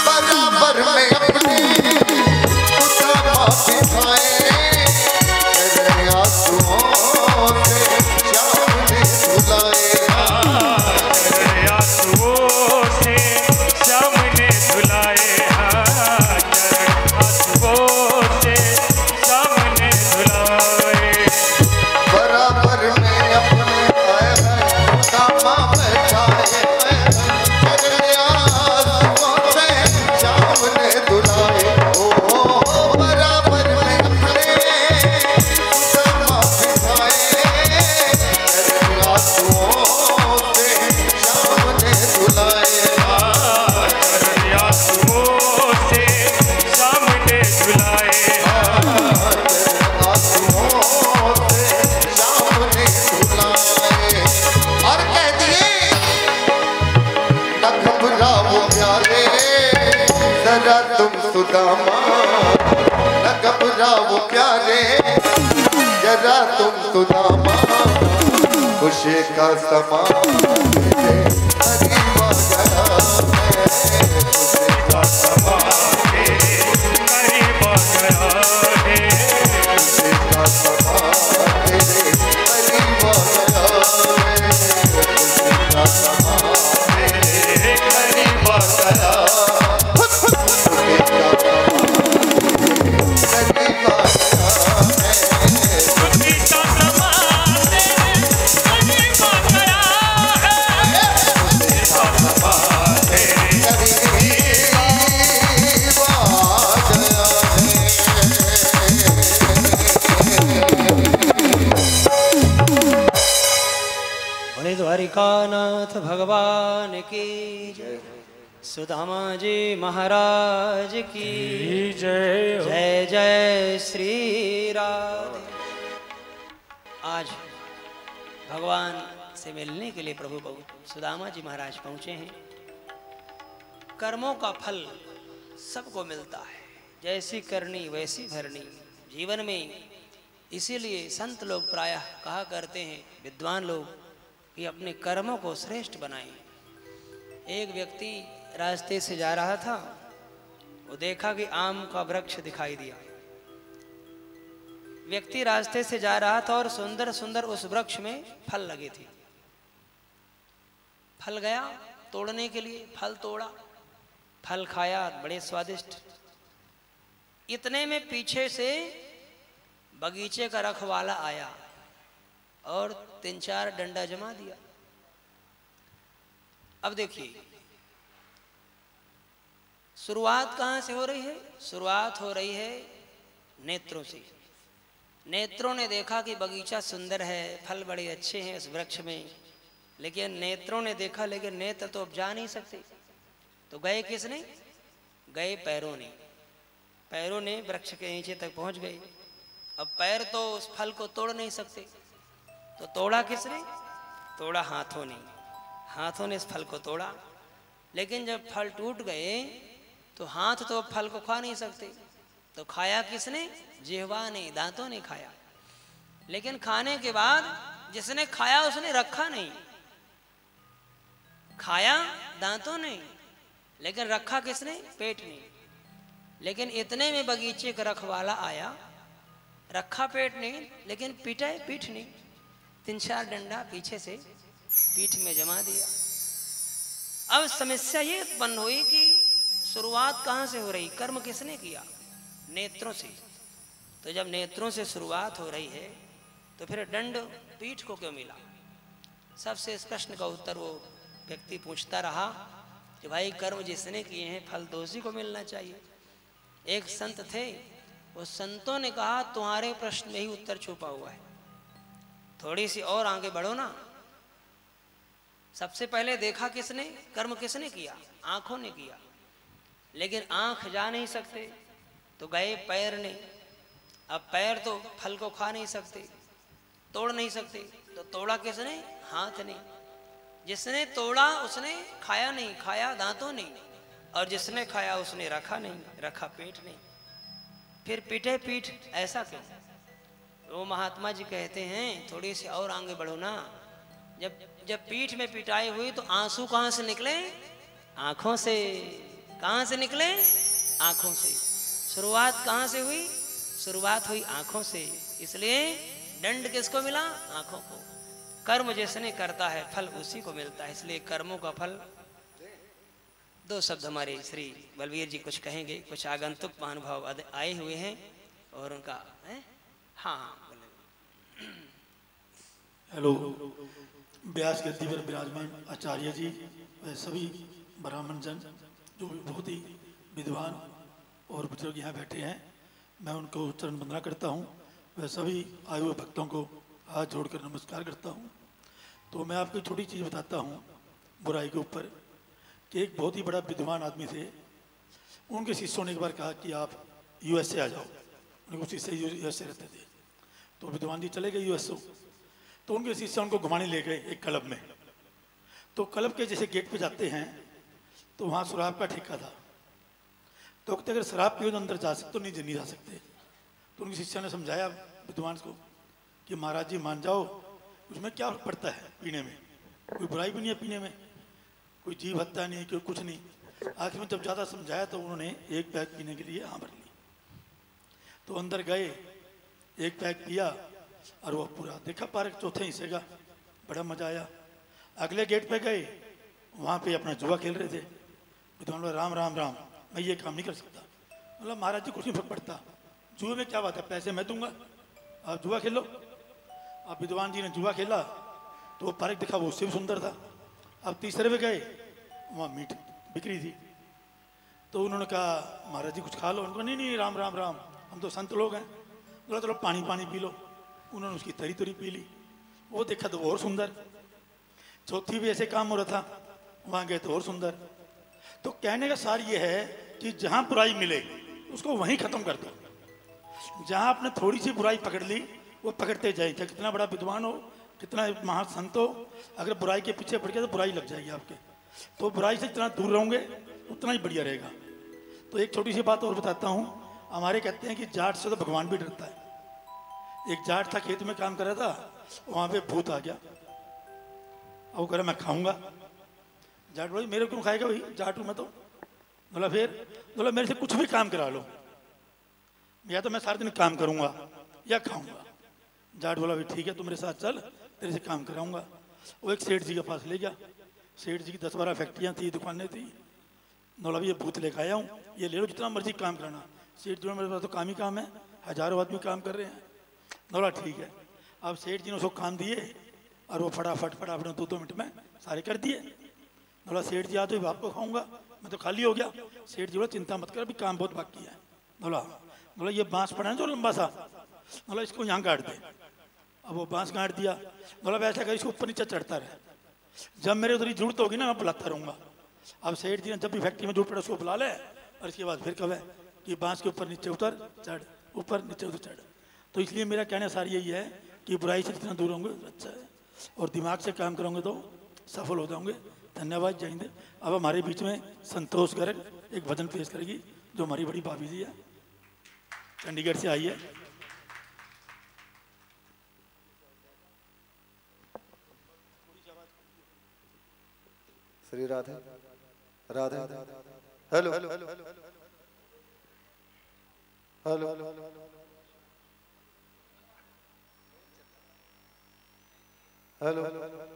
बराबर में अपने सुदामा बिठाए, मेरे आंसुओं से श्याम ने धुलाए, तेरे आंसुओं से श्याम ने धुलाए हाथ, आंसुओं से श्याम ने धुलाए। बराबर में अपने आए हैं सुदामा बैठाए, मेरे आंसुओं से श्याम ने धुलाए। ओ बराबर में अपने सुदामा बिठाए, मेरे आंसुओं से श्याम ने धुलाए, तेरे आंसुओं से श्याम ने धुलाए। आंसुओं से श्याम ने धुलाए। और कह दिए न घबराओ प्यारे, जरा तुम सुदामा, न घबराओ प्यारे, जरा तुम सुदामा, खुशी का समा मुझे करीब आ गया है, खुशी का समा द्वारिकानाथ भगवान की जय। सुदामा जी महाराज की जय। जय जय श्री राधे। आज भगवान से मिलने के लिए प्रभु सुदामा जी महाराज पहुंचे हैं। कर्मों का फल सबको मिलता है, जैसी करनी वैसी भरनी जीवन में। इसीलिए संत लोग प्रायः कहा करते हैं, विद्वान लोग, कि अपने कर्मों को श्रेष्ठ बनाएं। एक व्यक्ति रास्ते से जा रहा था, वो देखा कि आम का वृक्ष दिखाई दिया। व्यक्ति रास्ते से जा रहा था और सुंदर सुंदर उस वृक्ष में फल लगे थे। फल गया तोड़ने के लिए, फल तोड़ा, फल खाया, बड़े स्वादिष्ट। इतने में पीछे से बगीचे का रखवाला आया और 3-4 डंडा जमा दिया। अब देखिए शुरुआत कहाँ से हो रही है? शुरुआत हो रही है नेत्रों से। नेत्रों ने देखा कि बगीचा सुंदर है, फल बड़े अच्छे हैं इस वृक्ष में, लेकिन नेत्रों ने देखा, लेकिन नेत्र तो अब जा नहीं सकते। तो गए किसने? गए पैरों ने। पैरों ने वृक्ष के नीचे तक पहुंच गए। अब पैर तो उस फल को तोड़ नहीं सकते, तो तोड़ा किसने? तोड़ा हाथों ने। हाथों ने इस फल को तोड़ा, लेकिन जब फल टूट गए तो हाथ तो फल को खा नहीं सकते, तो खाया किसने? जिह्वा ने, दांतों ने खाया। लेकिन खाने के बाद जिसने खाया उसने रखा नहीं। खाया दांतों ने, लेकिन रखा किसने? पेट ने। लेकिन इतने में बगीचे का रखवाला आया, रखा पेट नहीं, लेकिन पिटाए पीठ नहीं। 3-4 डंडा पीछे से पीठ में जमा दिया। अब समस्या ये उत्पन्न हुई कि शुरुआत कहाँ से हो रही? कर्म किसने किया? नेत्रों से। तो जब नेत्रों से शुरुआत हो रही है तो फिर दंड पीठ को क्यों मिला? सबसे इस प्रश्न का उत्तर वो व्यक्ति पूछता रहा कि भाई कर्म जिसने किए हैं फल दोषी को मिलना चाहिए। एक संत थे, वो संतों ने कहा तुम्हारे प्रश्न में ही उत्तर छुपा हुआ है, थोड़ी सी और आगे बढ़ो ना। सबसे पहले देखा किसने? कर्म किसने किया? आंखों ने किया। लेकिन आंख जा नहीं सकते तो गए पैर ने। अब पैर तो फल को खा नहीं सकते, तोड़ नहीं सकते, तो तोड़ा किसने? हाथ ने। जिसने तोड़ा उसने खाया नहीं, खाया दांतों ने, और जिसने खाया उसने रखा नहीं, रखा पेट नहीं। फिर पिटे पीठ, ऐसा क्यों? वो महात्मा जी कहते हैं थोड़ी सी और आगे बढ़ो ना। जब पीठ में पिटाई हुई तो आंसू कहाँ से निकले? आंखों से। कहाँ से निकले? आंखों से। शुरुआत कहाँ से हुई? शुरुआत हुई आंखों से। इसलिए दंड किसको मिला? आंखों को। कर्म जिसने करता है फल उसी को मिलता है। इसलिए कर्मों का फल। 2 शब्द हमारे श्री बलवीर जी कुछ कहेंगे। कुछ आगंतुक महानुभाव आए हुए हैं और उनका है? हाँ। हेलो। व्यास गद्दी पर विराजमान आचार्य जी व सभी ब्राह्मण जन जो बहुत ही विद्वान और बुजुर्ग यहाँ बैठे हैं, मैं उनको चरण वंदना करता हूँ। वह सभी आए हुए भक्तों को हाथ जोड़कर नमस्कार करता हूँ। तो मैं आपको छोटी चीज़ बताता हूँ बुराई के ऊपर, कि एक बहुत ही बड़ा विद्वान आदमी थे। उनके शिष्यों ने एक बार कहा कि आप यूएसए आ जाओ। उनके शिष्य यूएसए रहते थे, तो विद्वान जी चले गए यूएसए। तो उनके शिष्य उनको घुमाने ले गए एक क्लब में। तो क्लब के जैसे गेट पे जाते हैं तो वहाँ शराब का ठेका था। तो अगर शराब पियो तो अंदर जा सकते, तो नहीं जा सकते। तो उनके शिष्य ने समझाया विद्वान को कि महाराज जी मान जाओ, उसमें क्या पड़ता है पीने में, कोई बुराई भी नहीं है पीने में, कोई जीव हत्या नहीं, कोई कुछ नहीं। आखिर में जब ज़्यादा समझाया तो उन्होंने एक पैक पीने के लिए हाँ भर ली। तो अंदर गए, एक पैक पिया और वो पूरा देखा पार्क चौथे हिस्से का, बड़ा मजा आया। अगले गेट पे गए, वहाँ पे अपना जुआ खेल रहे थे। विद्वान बोला राम राम राम, मैं ये काम नहीं कर सकता। मतलब महाराज जी कुछ नहीं फर्क पड़ता, जुए में क्या बात है, पैसे मैं दूंगा, आप जुआ खेलो। अब विद्वान जी ने जुआ खेला तो वो पार्क देखा, वो उससे भी सुंदर था। अब तीसरे पे गए, वहाँ मीट बिक्री थी। तो उन्होंने कहा महाराज जी कुछ खा लो। उनको नहीं नहीं राम राम राम, हम तो संत लोग हैं। बोला चलो पानी पानी पी लो। उन्होंने उसकी तरी तरी पी ली। वो देखा तो और सुंदर। चौथी भी ऐसे काम हो रहा था, वहाँ गए तो और सुंदर। तो कहने का सार ये है कि जहाँ बुराई मिले उसको वहीं ख़त्म कर दो। जहाँ आपने थोड़ी सी बुराई पकड़ ली वो पकड़ते जाए, चाहे कितना बड़ा विद्वान हो, कितना महासंत हो, अगर बुराई के पीछे पड़ गया तो बुराई लग जाएगी आपके। तो बुराई से जितना दूर रहोगे उतना ही बढ़िया रहेगा। तो एक छोटी सी बात और बताता हूँ। हमारे कहते हैं कि जाट से तो भगवान भी डरता है। एक जाट था, खेत में काम कर रहा था, वहाँ पे भूत आ गया। अब वो कह रहा मैं खाऊंगा। जाट बोला मेरे क्यों खाएगा भाई, जाट हूँ मैं तो। बोला फिर? बोला मेरे से कुछ भी काम करा लो, या तो मैं सारा दिन काम करूंगा या खाऊंगा। जाट बोला भाई ठीक है, तू मेरे साथ चल, तेरे से काम कराऊंगा। वो एक सेठ जी के पास ले गया। सेठ जी की 10-12 फैक्ट्रियाँ थी, दुकानें थी। बोला ये भूत लेकर आया हूँ, ये ले लो जितना मर्जी काम कराना। सेठ जी मेरे पास तो काम ही काम है, हजारों आदमी काम कर रहे हैं। बोला ठीक है। अब सेठ जी ने उसको काम दिए और वो फटाफट 2-2 मिनट में सारे कर दिए। बोला सेठ जी आ तो आपको खाऊंगा, मैं तो खाली हो गया। सेठ जी बोला चिंता मत कर, अभी काम बहुत बाकी है। बोला ये बांस पड़ा है जो लंबा सा, बोला इसको यहाँ गाड़ दे। अब वो बांस गाड़ दिया। बोला वैसा कर, इसको ऊपर नीचे चढ़ता रहे, जब मेरे उधर जरूरत होगी ना मैं बुलाता रहूँगा। अब सेठ जी ने जब भी फैक्ट्री में जरूरत पड़ा उसको बुला ले, और इसके बाद फिर कहे कि बांस के ऊपर नीचे उतर चढ़, ऊपर नीचे उतर चढ़। तो इसलिए मेरा कहना सारी यही है कि बुराई से जितना दूर होंगे अच्छा है, और दिमाग से काम करोगे तो सफल हो जाओगे। धन्यवाद, जय हिंद। अब हमारे बीच में संतोष गर्ग एक भजन पेश करेगी, जो हमारी बड़ी भाभी जी है, चंडीगढ़ से आई है। Shri Radhe Radhe. Hello hello hello hello.